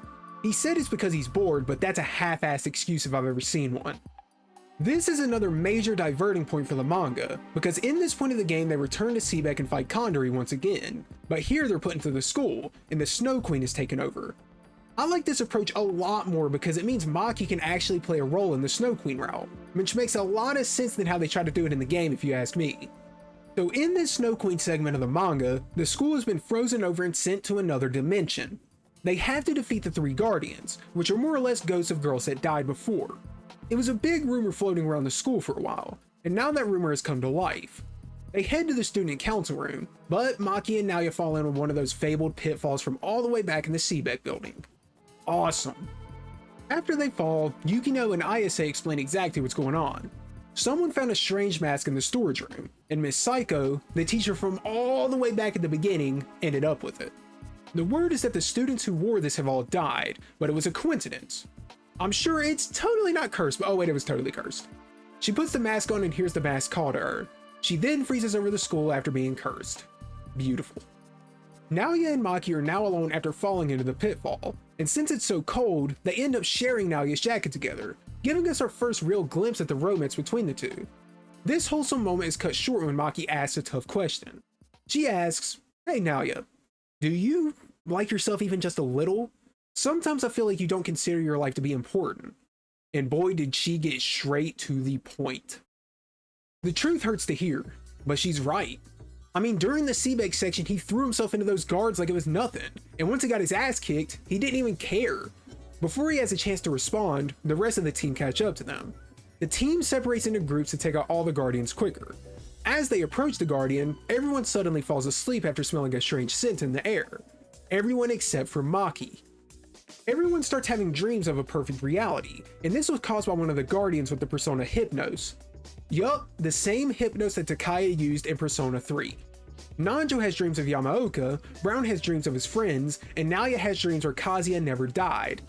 He said it's because he's bored, but that's a half-assed excuse if I've ever seen one. This is another major diverting point for the manga, because in this point of the game they return to SEBEC and fight Kandori once again, but here they're put into the school, and the Snow Queen is taken over. I like this approach a lot more because it means Maki can actually play a role in the Snow Queen route, which makes a lot of sense than how they try to do it in the game if you ask me. So in this Snow Queen segment of the manga, the school has been frozen over and sent to another dimension. They have to defeat the 3 guardians, which are more or less ghosts of girls that died before. It was a big rumor floating around the school for a while, and now that rumor has come to life. They head to the student council room, but Maki and Naoya fall in with one of those fabled pitfalls from all the way back in the SEBEC building. Awesome. After they fall, Yukino and Ayase explain exactly what's going on. Someone found a strange mask in the storage room, and Miss Psycho, the teacher from all the way back at the beginning, ended up with it. The word is that the students who wore this have all died, but it was a coincidence. I'm sure it's totally not cursed, but oh wait, it was totally cursed. She puts the mask on and hears the mask call to her. She then freezes over the school after being cursed. Beautiful. Naoya and Maki are now alone after falling into the pitfall, and since it's so cold, they end up sharing Naoya's jacket together, giving us our first real glimpse at the romance between the two. This wholesome moment is cut short when Maki asks a tough question. She asks, "Hey Naoya, do you like yourself even just a little? Sometimes I feel like you don't consider your life to be important." And boy did she get straight to the point. The truth hurts to hear, but she's right. I mean, during the SEBEC section, he threw himself into those guards like it was nothing, and once he got his ass kicked, he didn't even care. Before he has a chance to respond, the rest of the team catch up to them. The team separates into groups to take out all the guardians quicker. As they approach the guardian, everyone suddenly falls asleep after smelling a strange scent in the air. Everyone except for Maki. Everyone starts having dreams of a perfect reality, and this was caused by one of the guardians with the persona Hypnos. Yup, the same Hypnos that Takaya used in Persona 3. Nanjo has dreams of Yamaoka, Brown has dreams of his friends, and Naoya has dreams where Kazuya never died.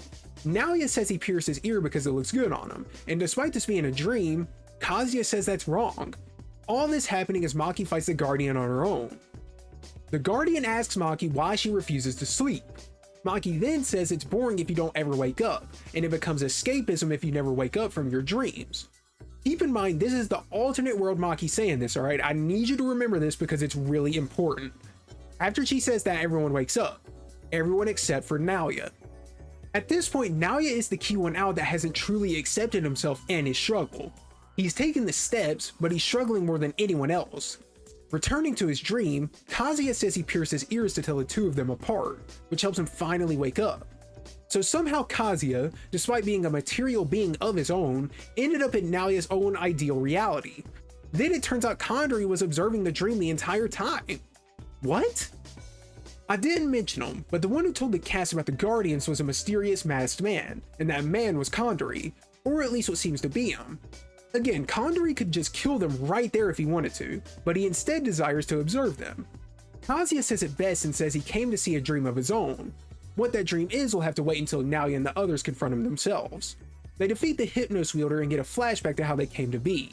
Naoya says he pierced his ear because it looks good on him, and despite this being a dream, Kazuya says that's wrong. All this happening as Maki fights the Guardian on her own. The Guardian asks Maki why she refuses to sleep. Maki then says it's boring if you don't ever wake up, and it becomes escapism if you never wake up from your dreams. Keep in mind, this is the alternate world Maki saying this, alright? I need you to remember this because it's really important. After she says that, everyone wakes up. Everyone except for Naoya. At this point, Naoya is the key one out that hasn't truly accepted himself and his struggle. He's taken the steps, but he's struggling more than anyone else. Returning to his dream, Kazuya says he pierced his ears to tell the two of them apart, which helps him finally wake up. So somehow Kazuya, despite being a material being of his own, ended up in Naoya's own ideal reality. Then it turns out Kandori was observing the dream the entire time. What? I didn't mention him, but the one who told the cast about the Guardians was a mysterious masked man, and that man was Kandori, or at least what seems to be him. Again, Kandori could just kill them right there if he wanted to, but he instead desires to observe them. Kazuya says it best and says he came to see a dream of his own. What that dream is will have to wait until Naoya and the others confront him themselves. They defeat the Hypnos wielder and get a flashback to how they came to be.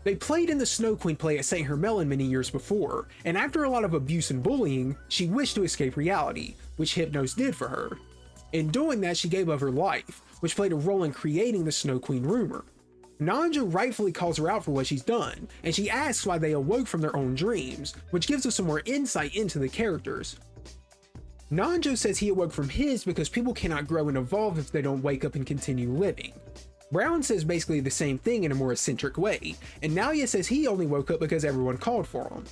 They played in the Snow Queen play at St. Hermelin many years before, and after a lot of abuse and bullying, she wished to escape reality, which Hypnos did for her. In doing that, she gave up her life, which played a role in creating the Snow Queen rumor. Nanjo rightfully calls her out for what she's done, and she asks why they awoke from their own dreams, which gives us some more insight into the characters. Nanjo says he awoke from his because people cannot grow and evolve if they don't wake up and continue living. Brown says basically the same thing in a more eccentric way, and Naoya says he only woke up because everyone called for him.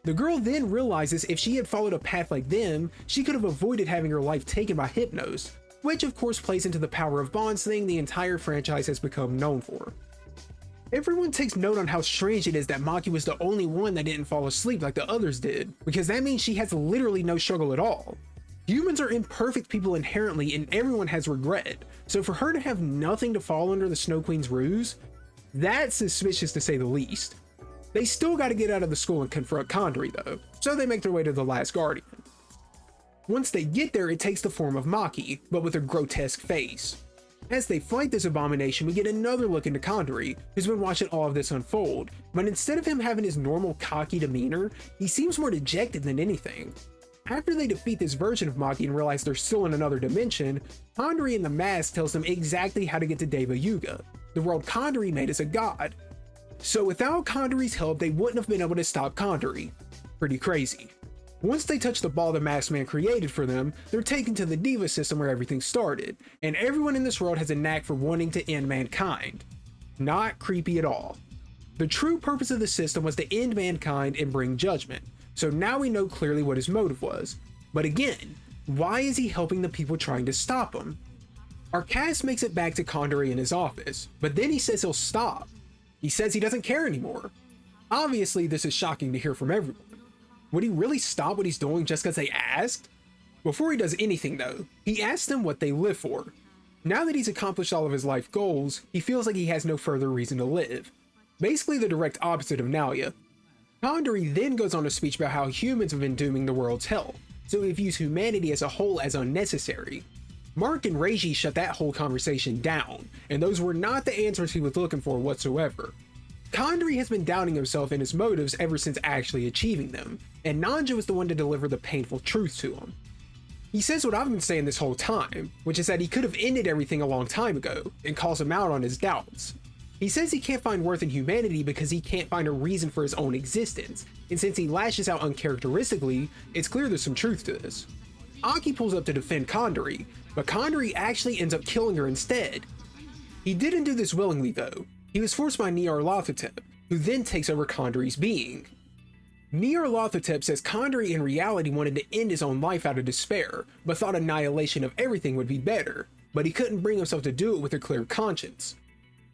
The girl then realizes if she had followed a path like them, she could have avoided having her life taken by Hypnos, which of course plays into the power of bonds thing the entire franchise has become known for. Everyone takes note on how strange it is that Maki was the only one that didn't fall asleep like the others did, because that means she has literally no struggle at all. Humans are imperfect people inherently and everyone has regret, so for her to have nothing to fall under the Snow Queen's ruse, that's suspicious to say the least. They still gotta get out of the school and confront Kandori though, so they make their way to the last guardian. Once they get there, it takes the form of Maki, but with a grotesque face. As they fight this abomination, we get another look into Kandori, who's been watching all of this unfold, but instead of him having his normal cocky demeanor, he seems more dejected than anything. After they defeat this version of Maki and realize they're still in another dimension, Kandori in the mask tells them exactly how to get to Deva Yuga, the world Kandori made as a god. So without Kandori's help, they wouldn't have been able to stop Kandori. Pretty crazy. Once they touch the ball the masked man created for them, they're taken to the Diva system where everything started, and everyone in this world has a knack for wanting to end mankind. Not creepy at all. The true purpose of the system was to end mankind and bring judgment, so now we know clearly what his motive was. But again, why is he helping the people trying to stop him? Our cast makes it back to Kandori in his office, but then he says he'll stop. He says he doesn't care anymore. Obviously, this is shocking to hear from everyone. Would he really stop what he's doing just because they asked? Before he does anything though, he asks them what they live for. Now that he's accomplished all of his life goals, he feels like he has no further reason to live. Basically the direct opposite of Naoya. Kandori then goes on a speech about how humans have been dooming the world's hell, so he views humanity as a whole as unnecessary. Mark and Reiji shut that whole conversation down, and those were not the answers he was looking for whatsoever. Kandori has been doubting himself and his motives ever since actually achieving them, and Nanjo is the one to deliver the painful truth to him. He says what I've been saying this whole time, which is that he could have ended everything a long time ago, and calls him out on his doubts. He says he can't find worth in humanity because he can't find a reason for his own existence, and since he lashes out uncharacteristically, it's clear there's some truth to this. Aki pulls up to defend Kandori, but Kandori actually ends up killing her instead. He didn't do this willingly though. He was forced by Nyarlathotep, who then takes over Kandori's being. Nyarlathotep says Kandori in reality wanted to end his own life out of despair, but thought annihilation of everything would be better, but he couldn't bring himself to do it with a clear conscience.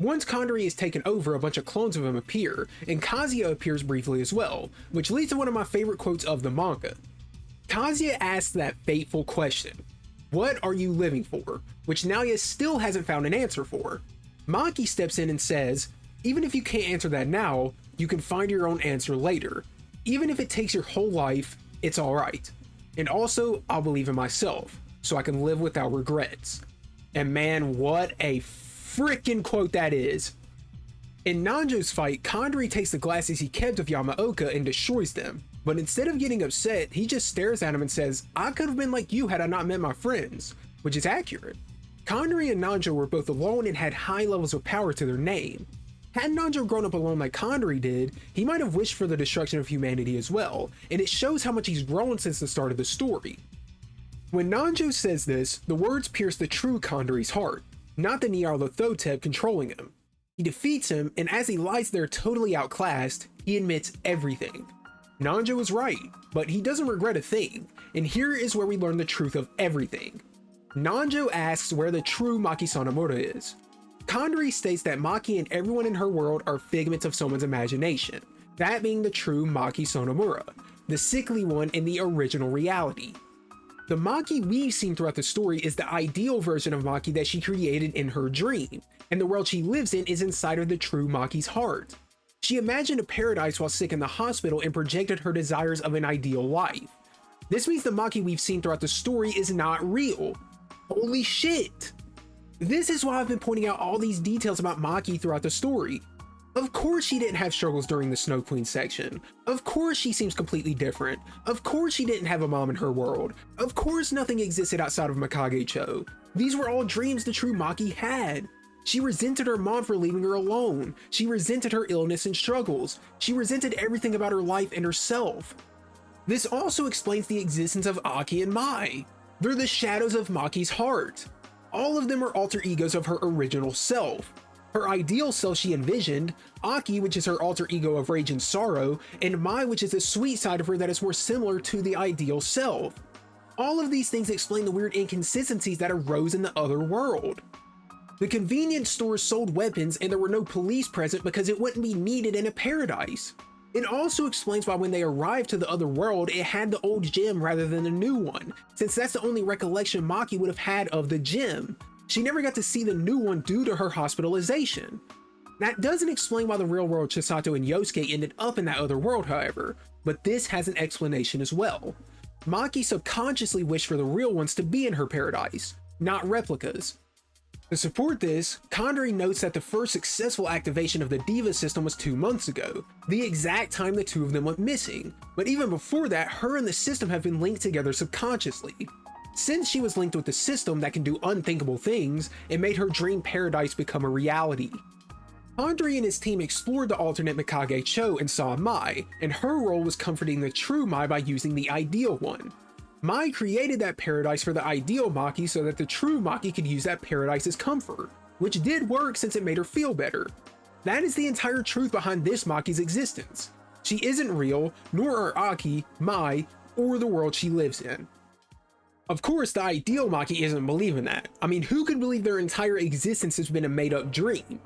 Once Kandori is taken over, a bunch of clones of him appear, and Kazuya appears briefly as well, which leads to one of my favorite quotes of the manga. Kazuya asks that fateful question, "What are you living for?" which Naoya still hasn't found an answer for. Maki steps in and says, even if you can't answer that now, you can find your own answer later. Even if it takes your whole life, it's alright. And also, I'll believe in myself, so I can live without regrets. And man, what a freaking quote that is. In Nanjo's fight, Kandori takes the glasses he kept of Yamaoka and destroys them. But instead of getting upset, he just stares at him and says, "I could have been like you had I not met my friends," which is accurate. Kandori and Nanjo were both alone and had high levels of power to their name. Had Nanjo grown up alone like Kandori did, he might have wished for the destruction of humanity as well, and it shows how much he's grown since the start of the story. When Nanjo says this, the words pierce the true Kandori's heart, not the Nyarlathotep controlling him. He defeats him, and as he lies there totally outclassed, he admits everything. Nanjo was right, but he doesn't regret a thing, and here is where we learn the truth of everything. Nanjo asks where the true Maki Sonomura is. Kandori states that Maki and everyone in her world are figments of someone's imagination, that being the true Maki Sonomura, the sickly one in the original reality. The Maki we've seen throughout the story is the ideal version of Maki that she created in her dream, and the world she lives in is inside of the true Maki's heart. She imagined a paradise while sick in the hospital and projected her desires of an ideal life. This means the Maki we've seen throughout the story is not real. Holy shit! This is why I've been pointing out all these details about Maki throughout the story. Of course she didn't have struggles during the Snow Queen section. Of course she seems completely different. Of course she didn't have a mom in her world. Of course nothing existed outside of Mikage-cho. These were all dreams the true Maki had. She resented her mom for leaving her alone. She resented her illness and struggles. She resented everything about her life and herself. This also explains the existence of Aki and Mai. They're the shadows of Maki's heart. All of them are alter egos of her original self. Her ideal self she envisioned, Aki, which is her alter ego of rage and sorrow, and Mai, which is the sweet side of her that is more similar to the ideal self. All of these things explain the weird inconsistencies that arose in the other world. The convenience stores sold weapons and there were no police present because it wouldn't be needed in a paradise. It also explains why when they arrived to the other world, it had the old gym rather than the new one, since that's the only recollection Maki would have had of the gym. She never got to see the new one due to her hospitalization. That doesn't explain why the real world Chisato and Yosuke ended up in that other world, however, but this has an explanation as well. Maki subconsciously wished for the real ones to be in her paradise, not replicas. To support this, Kandori notes that the first successful activation of the Diva system was 2 months ago, the exact time the two of them went missing, but even before that, her and the system have been linked together subconsciously. Since she was linked with the system that can do unthinkable things, it made her dream paradise become a reality. Kandori and his team explored the alternate Mikage Cho and saw Mai, and her role was comforting the true Mai by using the ideal one. Mai created that paradise for the ideal Maki so that the true Maki could use that paradise as comfort, which did work since it made her feel better. That is the entire truth behind this Maki's existence. She isn't real, nor are Aki, Mai, or the world she lives in. Of course, the ideal Maki isn't believing that. I mean, who could believe their entire existence has been a made-up dream?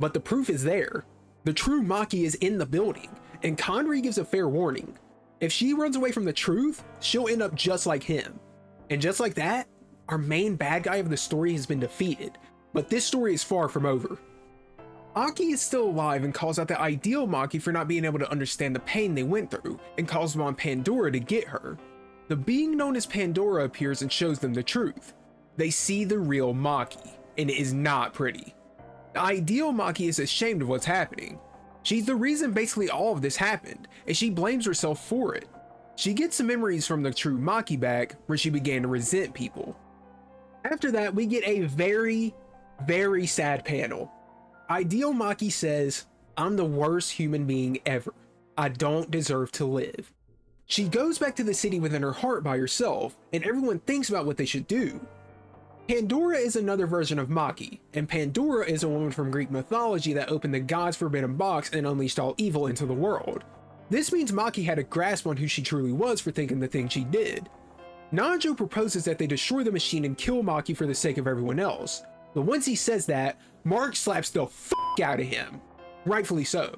But the proof is there. The true Maki is in the building, and Kandori gives a fair warning. If she runs away from the truth, she'll end up just like him. And just like that, our main bad guy of the story has been defeated, but this story is far from over. Aki is still alive and calls out the ideal Maki for not being able to understand the pain they went through, and calls them on Pandora to get her. The being known as Pandora appears and shows them the truth. They see the real Maki, and it is not pretty. The ideal Maki is ashamed of what's happening. She's the reason basically all of this happened, and she blames herself for it. She gets some memories from the true Maki back, where she began to resent people. After that, we get a very, very sad panel. Ideal Maki says, "I'm the worst human being ever. I don't deserve to live." She goes back to the city within her heart by herself, and everyone thinks about what they should do. Pandora is another version of Maki, and Pandora is a woman from Greek mythology that opened the gods' forbidden box and unleashed all evil into the world. This means Maki had a grasp on who she truly was for thinking the thing she did. Nanjo proposes that they destroy the machine and kill Maki for the sake of everyone else, but once he says that, Mark slaps the f*** out of him. Rightfully so.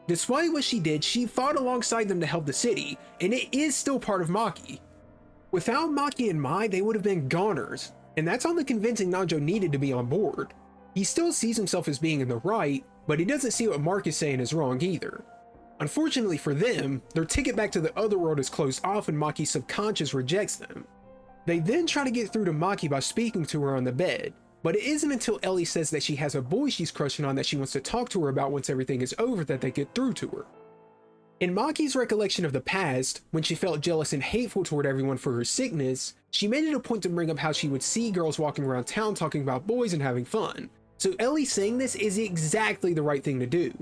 Despite what she did, she fought alongside them to help the city, and it is still part of Maki. Without Maki and Mai, they would have been goners. And that's all the convincing Nanjo needed to be on board. He still sees himself as being in the right, but he doesn't see what Mark is saying is wrong either. Unfortunately for them, their ticket back to the other world is closed off and Maki's subconscious rejects them. They then try to get through to Maki by speaking to her on the bed, but it isn't until Ellie says that she has a boy she's crushing on that she wants to talk to her about once everything is over that they get through to her. In Maki's recollection of the past, when she felt jealous and hateful toward everyone for her sickness, she made it a point to bring up how she would see girls walking around town talking about boys and having fun. So Ellie saying this is exactly the right thing to do.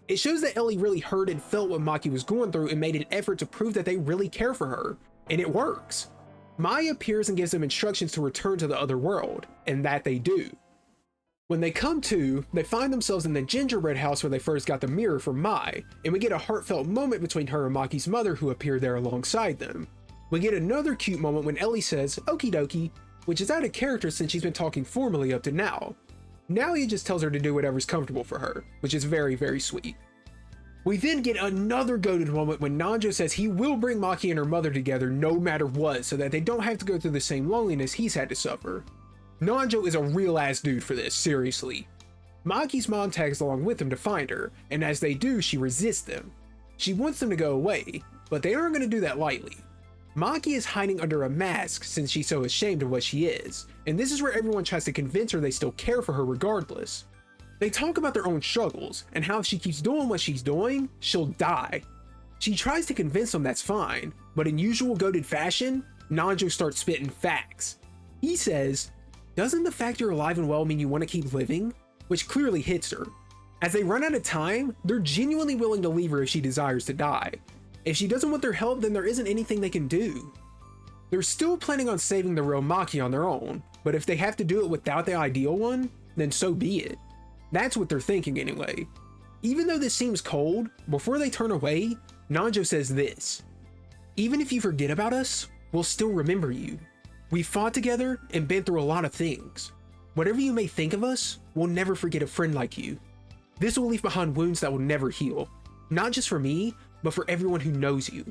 It shows that Ellie really heard and felt what Maki was going through and made an effort to prove that they really care for her, and it works. Mai appears and gives them instructions to return to the other world, and that they do. When they come to, they find themselves in the gingerbread house where they first got the mirror from Mai, and we get a heartfelt moment between her and Maki's mother who appear there alongside them. We get another cute moment when Ellie says, "Okie dokie," which is out of character since she's been talking formally up to now. Naoya just tells her to do whatever's comfortable for her, which is very, very sweet. We then get another goated moment when Nanjo says he will bring Maki and her mother together no matter what so that they don't have to go through the same loneliness he's had to suffer. Nanjo is a real ass dude for this, seriously. Maki's mom tags along with them to find her, and as they do, she resists them. She wants them to go away, but they aren't going to do that lightly. Maki is hiding under a mask since she's so ashamed of what she is, and this is where everyone tries to convince her they still care for her regardless. They talk about their own struggles, and how if she keeps doing what she's doing, she'll die. She tries to convince them that's fine, but in usual goated fashion, Nanjo starts spitting facts. He says, "Doesn't the fact you're alive and well mean you want to keep living?" Which clearly hits her. As they run out of time, they're genuinely willing to leave her if she desires to die. If she doesn't want their help, then there isn't anything they can do. They're still planning on saving the real Maki on their own, but if they have to do it without the ideal one, then so be it. That's what they're thinking anyway. Even though this seems cold, before they turn away, Nanjo says this: "Even if you forget about us, we'll still remember you. We fought together and been through a lot of things. Whatever you may think of us, we'll never forget a friend like you. This will leave behind wounds that will never heal. Not just for me, but for everyone who knows you.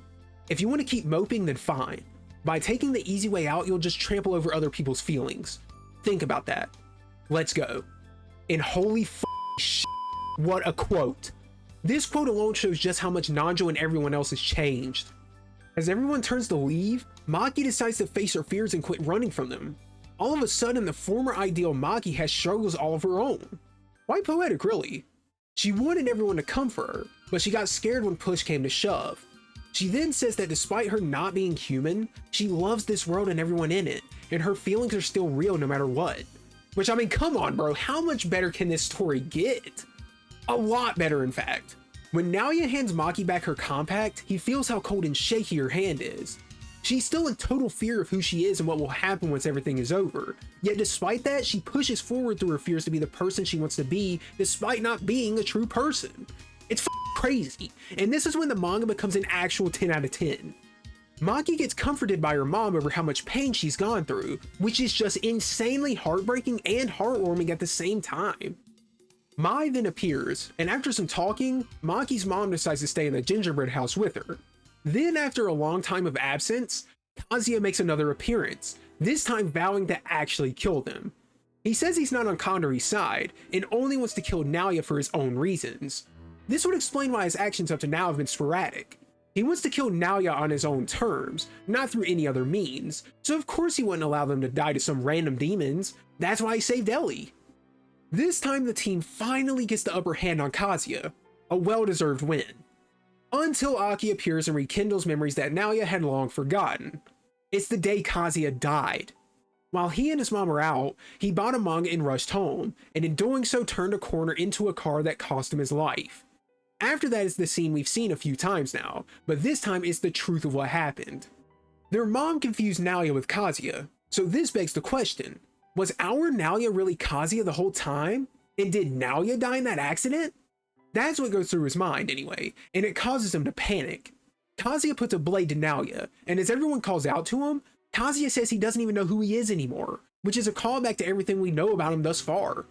If you want to keep moping, then fine. By taking the easy way out, you'll just trample over other people's feelings. Think about that. Let's go." And holy shit, what a quote. This quote alone shows just how much Nanjo and everyone else has changed. As everyone turns to leave, Maki decides to face her fears and quit running from them. All of a sudden, the former ideal Maki has struggles all of her own. Quite poetic, really. She wanted everyone to come for her, but she got scared when push came to shove. She then says that despite her not being human, she loves this world and everyone in it, and her feelings are still real no matter what. Which, I mean, come on, bro, how much better can this story get? A lot better, in fact. When Naoya hands Maki back her compact, he feels how cold and shaky her hand is. She's still in total fear of who she is and what will happen once everything is over. Yet despite that, she pushes forward through her fears to be the person she wants to be, despite not being a true person. It's crazy, and this is when the manga becomes an actual 10 out of 10. Maki gets comforted by her mom over how much pain she's gone through, which is just insanely heartbreaking and heartwarming at the same time. Mai then appears, and after some talking, Maki's mom decides to stay in the gingerbread house with her. Then, after a long time of absence, Kazuya makes another appearance, this time vowing to actually kill them. He says he's not on Kandori's side, and only wants to kill Naoya for his own reasons. This would explain why his actions up to now have been sporadic. He wants to kill Naoya on his own terms, not through any other means, so of course he wouldn't allow them to die to some random demons. That's why he saved Ellie. This time the team finally gets the upper hand on Kazuya, a well-deserved win. Until Aki appears and rekindles memories that Naoya had long forgotten. It's the day Kazuya died. While he and his mom are out, he bought a manga and rushed home, and in doing so turned a corner into a car that cost him his life. After that is the scene we've seen a few times now, but this time it's the truth of what happened. Their mom confused Naoya with Kazuya, so this begs the question, was our Naoya really Kazuya the whole time? And did Naoya die in that accident? That's what goes through his mind anyway, and it causes him to panic. Kazuya puts a blade to Naoya, and as everyone calls out to him, Kazuya says he doesn't even know who he is anymore, which is a callback to everything we know about him thus far.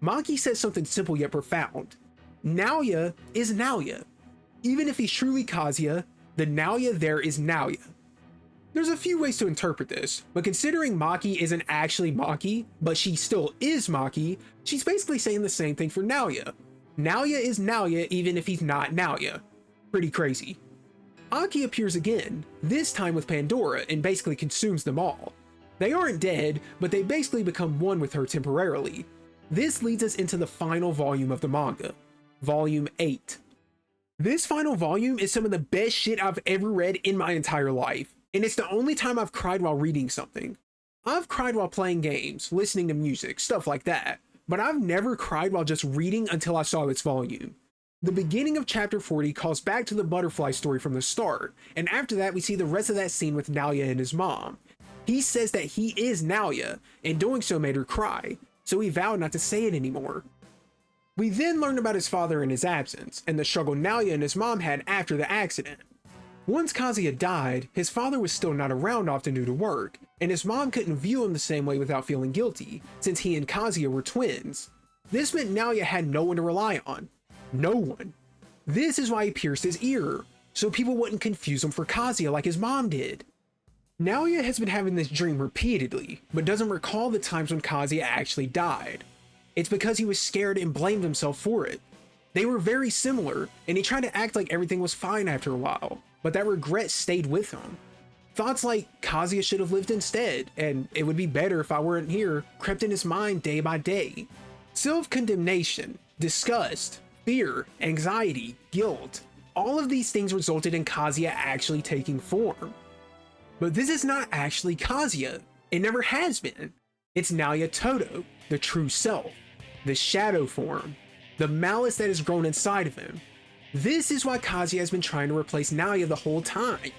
Maki says something simple yet profound. Naoya is Naoya. Even if he's truly Kazuya, the Naoya there is Naoya. There's a few ways to interpret this, but considering Maki isn't actually Maki, but she still is Maki, she's basically saying the same thing for Naoya. Naoya is Naoya even if he's not Naoya. Pretty crazy. Aki appears again, this time with Pandora, and basically consumes them all. They aren't dead, but they basically become one with her temporarily. This leads us into the final volume of the manga, Volume 8. This final volume is some of the best shit I've ever read in my entire life, and it's the only time I've cried while reading something. I've cried while playing games, listening to music, stuff like that, but I've never cried while just reading until I saw this volume. The beginning of chapter 40 calls back to the butterfly story from the start, and after that we see the rest of that scene with Naoya and his mom. He says that he is Naoya, and doing so made her cry, so he vowed not to say it anymore. We then learn about his father in his absence, and the struggle Naoya and his mom had after the accident. Once Kazuya died, his father was still not around often due to work, and his mom couldn't view him the same way without feeling guilty, since he and Kazuya were twins. This meant Naoya had no one to rely on. No one. This is why he pierced his ear, so people wouldn't confuse him for Kazuya like his mom did. Naoya has been having this dream repeatedly, but doesn't recall the times when Kazuya actually died. It's because he was scared and blamed himself for it. They were very similar, and he tried to act like everything was fine after a while, but that regret stayed with him. Thoughts like Kazuya should have lived instead, and it would be better if I weren't here, crept in his mind day by day. Self-condemnation, disgust, fear, anxiety, guilt, all of these things resulted in Kazuya actually taking form. But this is not actually Kazuya. It never has been. It's Naoya Todo, the true self, the shadow form, the malice that has grown inside of him. This is why Kazuya has been trying to replace Naoya the whole time.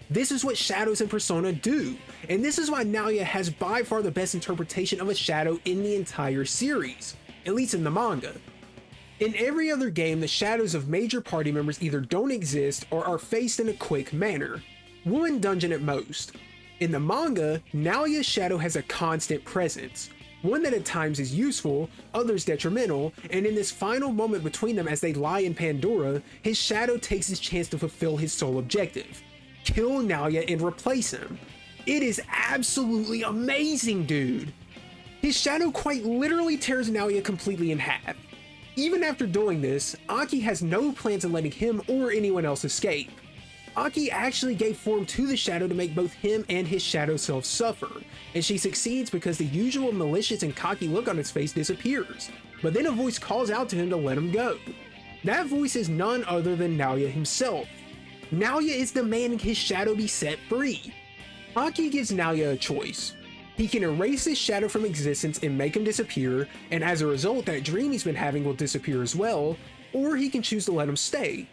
This is what shadows in Persona do, and this is why Naoya has by far the best interpretation of a shadow in the entire series, at least in the manga. In every other game, the shadows of major party members either don't exist or are faced in a quick manner. One dungeon at most. In the manga, Naoya's shadow has a constant presence, one that at times is useful, others detrimental, and in this final moment between them as they lie in Pandora, his shadow takes his chance to fulfill his sole objective. Kill Naoya and replace him. It is absolutely amazing, dude! His shadow quite literally tears Naoya completely in half. Even after doing this, Aki has no plans of letting him or anyone else escape. Aki actually gave form to the shadow to make both him and his shadow self suffer, and she succeeds because the usual malicious and cocky look on his face disappears, but then a voice calls out to him to let him go. That voice is none other than Naoya himself. Naoya is demanding his shadow be set free. Aki gives Naoya a choice. He can erase his shadow from existence and make him disappear, and as a result that dream he's been having will disappear as well, or he can choose to let him stay.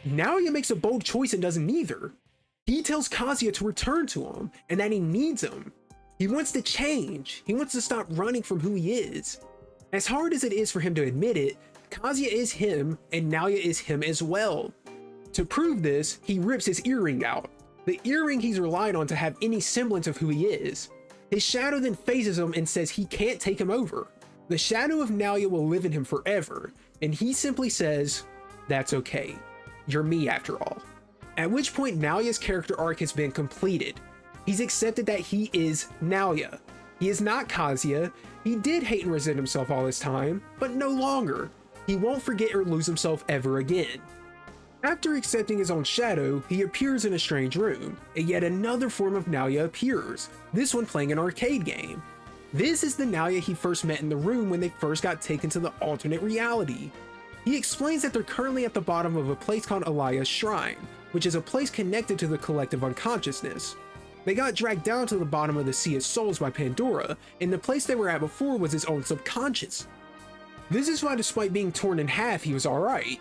Naoya makes a bold choice and does neither. He tells Kazuya to return to him and that he needs him. He wants to change. He wants to stop running from who he is. As hard as it is for him to admit it, Kazuya is him and Naoya is him as well. To prove this, he rips his earring out, the earring he's relied on to have any semblance of who he is. His shadow then faces him and says he can't take him over. The shadow of Naoya will live in him forever, and he simply says, "That's okay. You're me after all." At which point Naoya's character arc has been completed. He's accepted that he is Naoya. He is not Kazuya. He did hate and resent himself all this time, but no longer. He won't forget or lose himself ever again. After accepting his own shadow, he appears in a strange room, and yet another form of Naoya appears, this one playing an arcade game. This is the Naoya he first met in the room when they first got taken to the alternate reality. He explains that they're currently at the bottom of a place called Alaya's Shrine, which is a place connected to the collective unconsciousness. They got dragged down to the bottom of the Sea of Souls by Pandora, and the place they were at before was his own subconscious. This is why despite being torn in half, he was alright.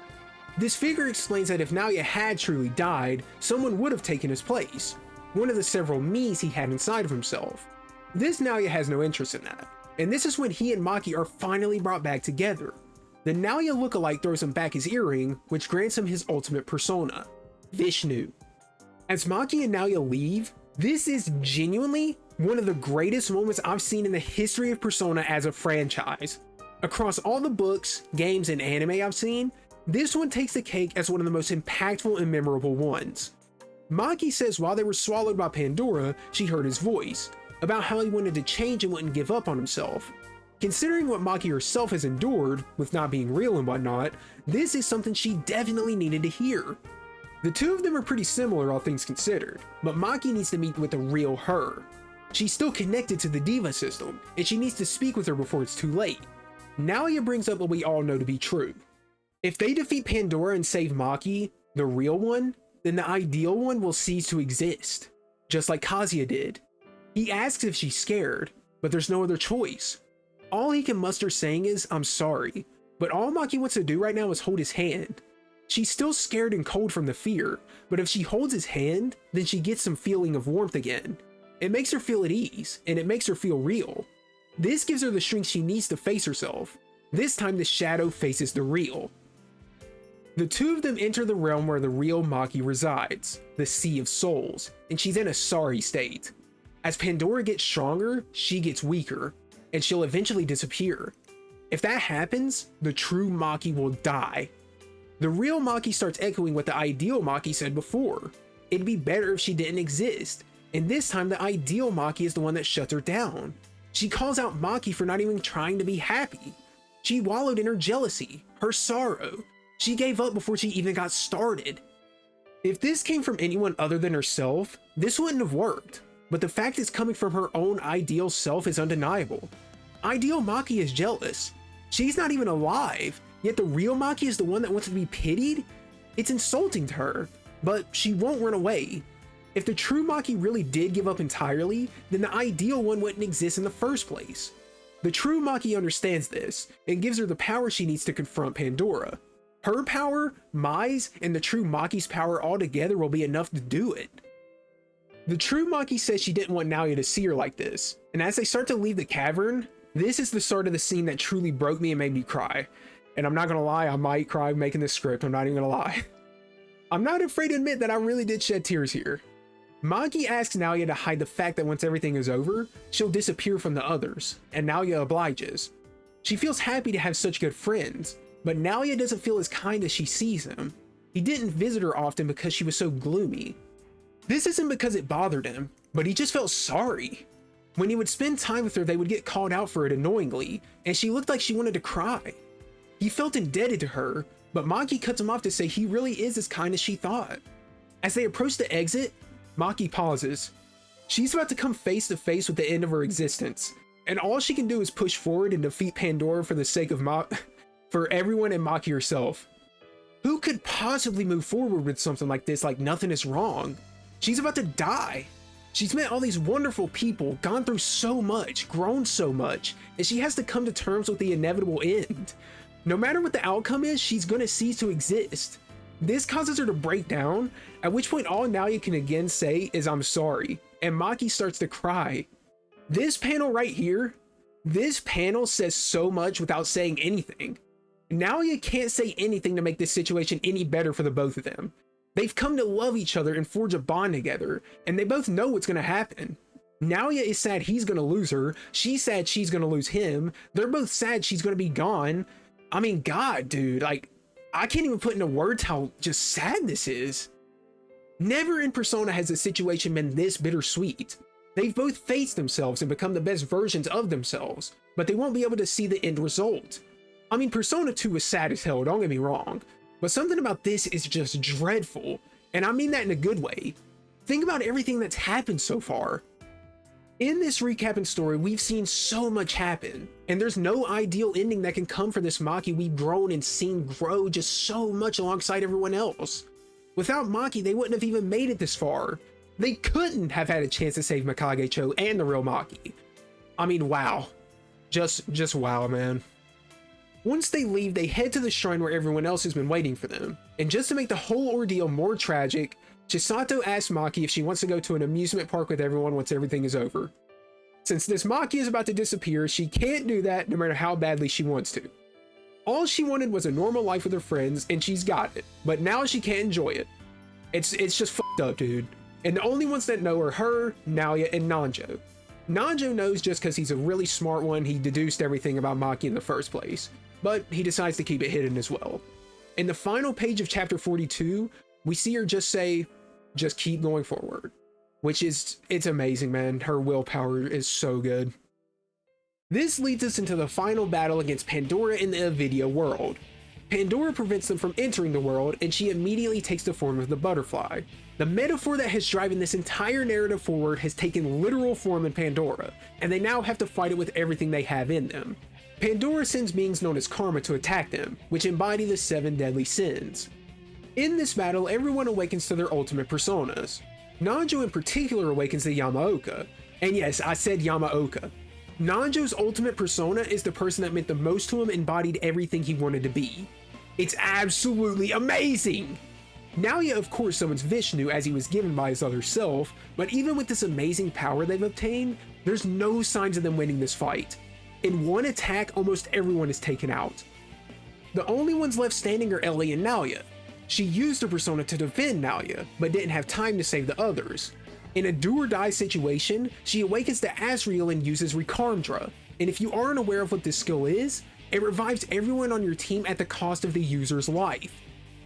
This figure explains that if Naoya had truly died, someone would have taken his place, one of the several me's he had inside of himself. This Naoya has no interest in that, and this is when he and Maki are finally brought back together. The Naoya lookalike throws him back his earring, which grants him his ultimate persona, Vishnu. As Maki and Naoya leave, this is genuinely one of the greatest moments I've seen in the history of Persona as a franchise. Across all the books, games, and anime I've seen, this one takes the cake as one of the most impactful and memorable ones. Maki says while they were swallowed by Pandora, she heard his voice, about how he wanted to change and wouldn't give up on himself. Considering what Maki herself has endured, with not being real and whatnot, this is something she definitely needed to hear. The two of them are pretty similar all things considered, but Maki needs to meet with the real her. She's still connected to the diva system, and she needs to speak with her before it's too late. Naoya brings up what we all know to be true. If they defeat Pandora and save Maki, the real one, then the ideal one will cease to exist, just like Kazuya did. He asks if she's scared, but there's no other choice. All he can muster saying is, "I'm sorry," but all Maki wants to do right now is hold his hand. She's still scared and cold from the fear, but if she holds his hand, then she gets some feeling of warmth again. It makes her feel at ease, and it makes her feel real. This gives her the strength she needs to face herself. This time the shadow faces the real. The two of them enter the realm where the real Maki resides, the Sea of Souls, and she's in a sorry state. As Pandora gets stronger, she gets weaker, and she'll eventually disappear. If that happens, the true Maki will die. The real Maki starts echoing what the ideal Maki said before. It'd be better if she didn't exist, and this time the ideal Maki is the one that shuts her down. She calls out Maki for not even trying to be happy. She wallowed in her jealousy, her sorrow. She gave up before she even got started. If this came from anyone other than herself, this wouldn't have worked, but the fact it's coming from her own ideal self is undeniable. Ideal Maki is jealous. She's not even alive, yet the real Maki is the one that wants to be pitied? It's insulting to her, but she won't run away. If the true Maki really did give up entirely, then the ideal one wouldn't exist in the first place. The true Maki understands this, and gives her the power she needs to confront Pandora. Her power, Mai's, and the true Maki's power all together will be enough to do it. The true Maki says she didn't want Naoya to see her like this, and as they start to leave the cavern, this is the start of the scene that truly broke me and made me cry. And I'm not gonna lie, I might cry making this script, I'm not even gonna lie. I'm not afraid to admit that I really did shed tears here. Maki asks Naoya to hide the fact that once everything is over, she'll disappear from the others, and Naoya obliges. She feels happy to have such good friends, but Naoya doesn't feel as kind as she sees him. He didn't visit her often because she was so gloomy. This isn't because it bothered him, but he just felt sorry. When he would spend time with her, they would get called out for it annoyingly, and she looked like she wanted to cry. He felt indebted to her, but Maki cuts him off to say he really is as kind as she thought. As they approach the exit, Maki pauses. She's about to come face to face with the end of her existence, and all she can do is push forward and defeat Pandora for the sake of for everyone and Maki herself. Who could possibly move forward with something like this like nothing is wrong? She's about to die. She's met all these wonderful people, gone through so much, grown so much, and she has to come to terms with the inevitable end. No matter what the outcome is, she's gonna cease to exist. This causes her to break down, at which point all Naoya can again say is "I'm sorry," and Maki starts to cry. This panel right here, this panel says so much without saying anything. Naoya can't say anything to make this situation any better for the both of them. They've come to love each other and forge a bond together, and they both know what's gonna happen. Naoya is sad he's gonna lose her, she's sad she's gonna lose him, they're both sad she's gonna be gone. I mean, God, dude, like, I can't even put into words how just sad this is. Never in Persona has a situation been this bittersweet. They've both faced themselves and become the best versions of themselves, but they won't be able to see the end result. I mean, Persona 2 was sad as hell, don't get me wrong, but something about this is just dreadful, and I mean that in a good way. Think about everything that's happened so far. In this recap and story, we've seen so much happen, and there's no ideal ending that can come for this Maki we've grown and seen grow just so much alongside everyone else. Without Maki, they wouldn't have even made it this far. They couldn't have had a chance to save Mikage-cho and the real Maki. I mean, wow. Just wow, man. Once they leave, they head to the shrine where everyone else has been waiting for them, and just to make the whole ordeal more tragic, Chisato asks Maki if she wants to go to an amusement park with everyone once everything is over. Since this Maki is about to disappear, she can't do that no matter how badly she wants to. All she wanted was a normal life with her friends, and she's got it, but now she can't enjoy it. It's just fucked up, dude. And the only ones that know are her, Naoya, and Nanjo. Nanjo knows just because he's a really smart one, he deduced everything about Maki in the first place, but he decides to keep it hidden as well. In the final page of chapter 42, we see her just say, "Just keep going forward," which is, it's amazing, man. Her willpower is so good. This leads us into the final battle against Pandora in the Avidya world. Pandora prevents them from entering the world, and she immediately takes the form of the butterfly. The metaphor that has driven this entire narrative forward has taken literal form in Pandora, and they now have to fight it with everything they have in them. Pandora sends beings known as Karma to attack them, which embody the 7 deadly sins. In this battle, everyone awakens to their ultimate personas. Nanjo in particular awakens to Yamaoka, and yes, I said Yamaoka. Nanjo's ultimate persona is the person that meant the most to him, embodied everything he wanted to be. It's absolutely amazing! Naoya of course summons Vishnu as he was given by his other self, but even with this amazing power they've obtained, there's no signs of them winning this fight. In one attack, almost everyone is taken out. The only ones left standing are Ellie and Naoya. She used her persona to defend Naoya, but didn't have time to save the others. In a do or die situation, she awakens to Asriel and uses Rekarmdra, and if you aren't aware of what this skill is, it revives everyone on your team at the cost of the user's life.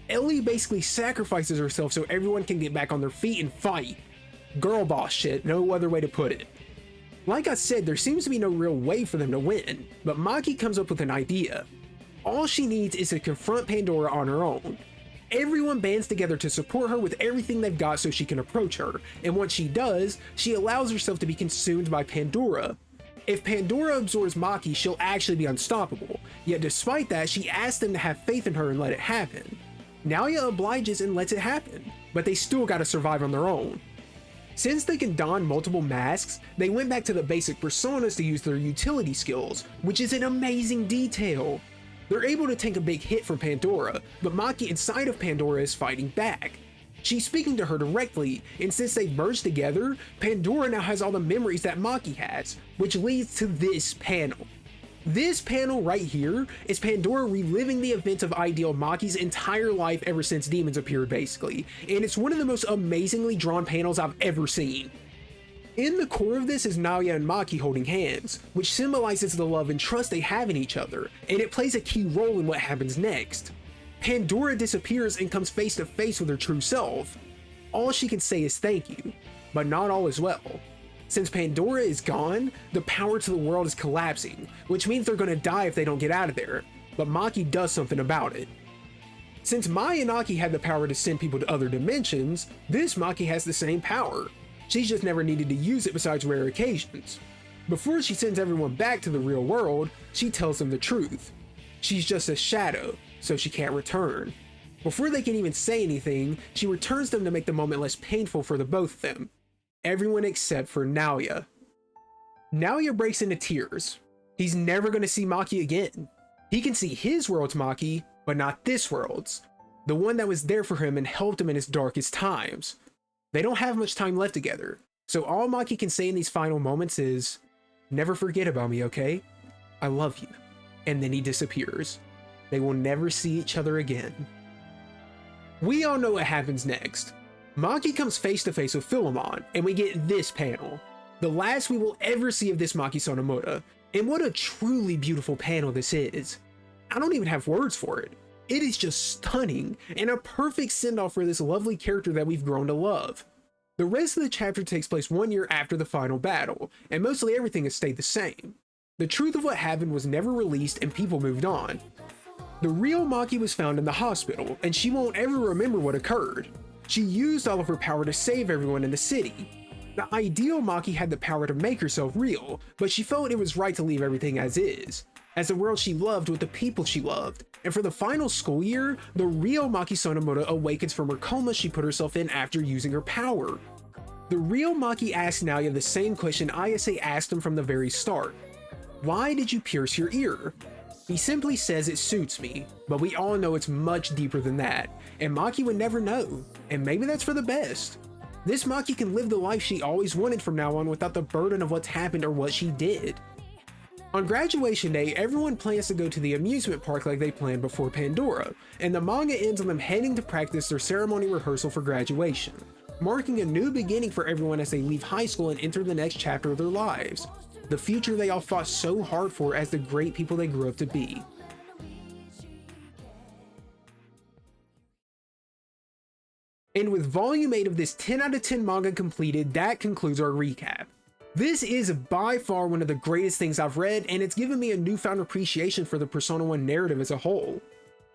Ellie basically sacrifices herself so everyone can get back on their feet and fight. Girl boss shit, no other way to put it. Like I said, there seems to be no real way for them to win, but Maki comes up with an idea. All she needs is to confront Pandora on her own. Everyone bands together to support her with everything they've got so she can approach her, and once she does, she allows herself to be consumed by Pandora. If Pandora absorbs Maki, she'll actually be unstoppable, yet despite that, she asks them to have faith in her and let it happen. Naoya obliges and lets it happen, but they still gotta survive on their own. Since they can don multiple masks, they went back to the basic personas to use their utility skills, which is an amazing detail. They're able to take a big hit from Pandora, but Maki inside of Pandora is fighting back. She's speaking to her directly, and since they've merged together, Pandora now has all the memories that Maki has, which leads to this panel. This panel right here is Pandora reliving the events of Ideal Maki's entire life ever since demons appeared basically, and it's one of the most amazingly drawn panels I've ever seen. In the core of this is Naoya and Maki holding hands, which symbolizes the love and trust they have in each other, and it plays a key role in what happens next. Pandora disappears and comes face to face with her true self. All she can say is thank you, but not all is well. Since Pandora is gone, the power to the world is collapsing, which means they're gonna die if they don't get out of there, but Maki does something about it. Since Mai and Aki had the power to send people to other dimensions, this Maki has the same power. She's just never needed to use it besides rare occasions. Before she sends everyone back to the real world, she tells them the truth. She's just a shadow, so she can't return. Before they can even say anything, she returns them to make the moment less painful for the both of them. Everyone except for Naoya. Naoya breaks into tears. He's never going to see Maki again. He can see his world's Maki, but not this world's, the one that was there for him and helped him in his darkest times. They don't have much time left together, so all Maki can say in these final moments is, "Never forget about me, okay? I love you." And then he disappears. They will never see each other again. We all know what happens next. Maki comes face to face with Philemon, and we get this panel. The last we will ever see of this Maki Sonomoto, and what a truly beautiful panel this is. I don't even have words for it. It is just stunning, and a perfect send-off for this lovely character that we've grown to love. The rest of the chapter takes place 1 year after the final battle, and mostly everything has stayed the same. The truth of what happened was never released and people moved on. The real Maki was found in the hospital, and she won't ever remember what occurred. She used all of her power to save everyone in the city. The ideal Maki had the power to make herself real, but she felt it was right to leave everything as is, as the world she loved with the people she loved. And for the final school year, the real Maki Sonomoto awakens from her coma she put herself in after using her power. The real Maki asked Naoya the same question Ayase asked him from the very start. Why did you pierce your ear? He simply says it suits me, but we all know it's much deeper than that, and Maki would never know, and maybe that's for the best. This Maki can live the life she always wanted from now on without the burden of what's happened or what she did. On graduation day, everyone plans to go to the amusement park like they planned before Pandora, and the manga ends on them heading to practice their ceremony rehearsal for graduation, marking a new beginning for everyone as they leave high school and enter the next chapter of their lives, the future they all fought so hard for as the great people they grew up to be. And with volume 8 of this 10 out of 10 manga completed, that concludes our recap. This is by far one of the greatest things I've read, and it's given me a newfound appreciation for the Persona 1 narrative as a whole.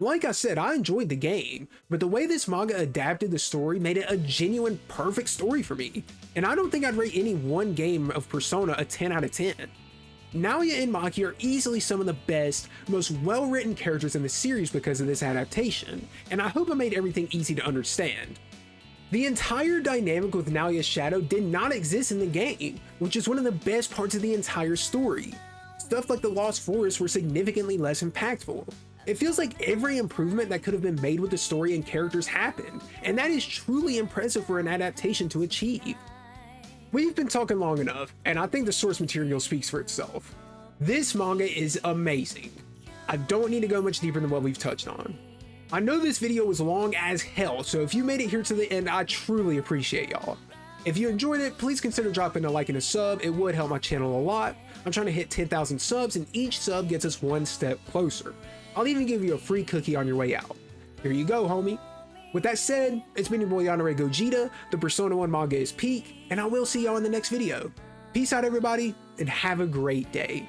Like I said, I enjoyed the game, but the way this manga adapted the story made it a genuine perfect story for me, and I don't think I'd rate any one game of Persona a 10 out of 10. Naoya and Maki are easily some of the best, most well-written characters in the series because of this adaptation, and I hope I made everything easy to understand. The entire dynamic with Naoya's shadow did not exist in the game, which is one of the best parts of the entire story. Stuff like the Lost Forest were significantly less impactful. It feels like every improvement that could have been made with the story and characters happened, and that is truly impressive for an adaptation to achieve. We've been talking long enough, and I think the source material speaks for itself. This manga is amazing. I don't need to go much deeper than what we've touched on. I know this video was long as hell, so if you made it here to the end, I truly appreciate y'all. If you enjoyed it, please consider dropping a like and a sub. It would help my channel a lot. I'm trying to hit 10,000 subs, and each sub gets us one step closer. I'll even give you a free cookie on your way out. Here you go, homie. With that said, it's been your boy Yanare Gogeta, the Persona 1 manga is peak, and I will see y'all in the next video. Peace out, everybody, and have a great day.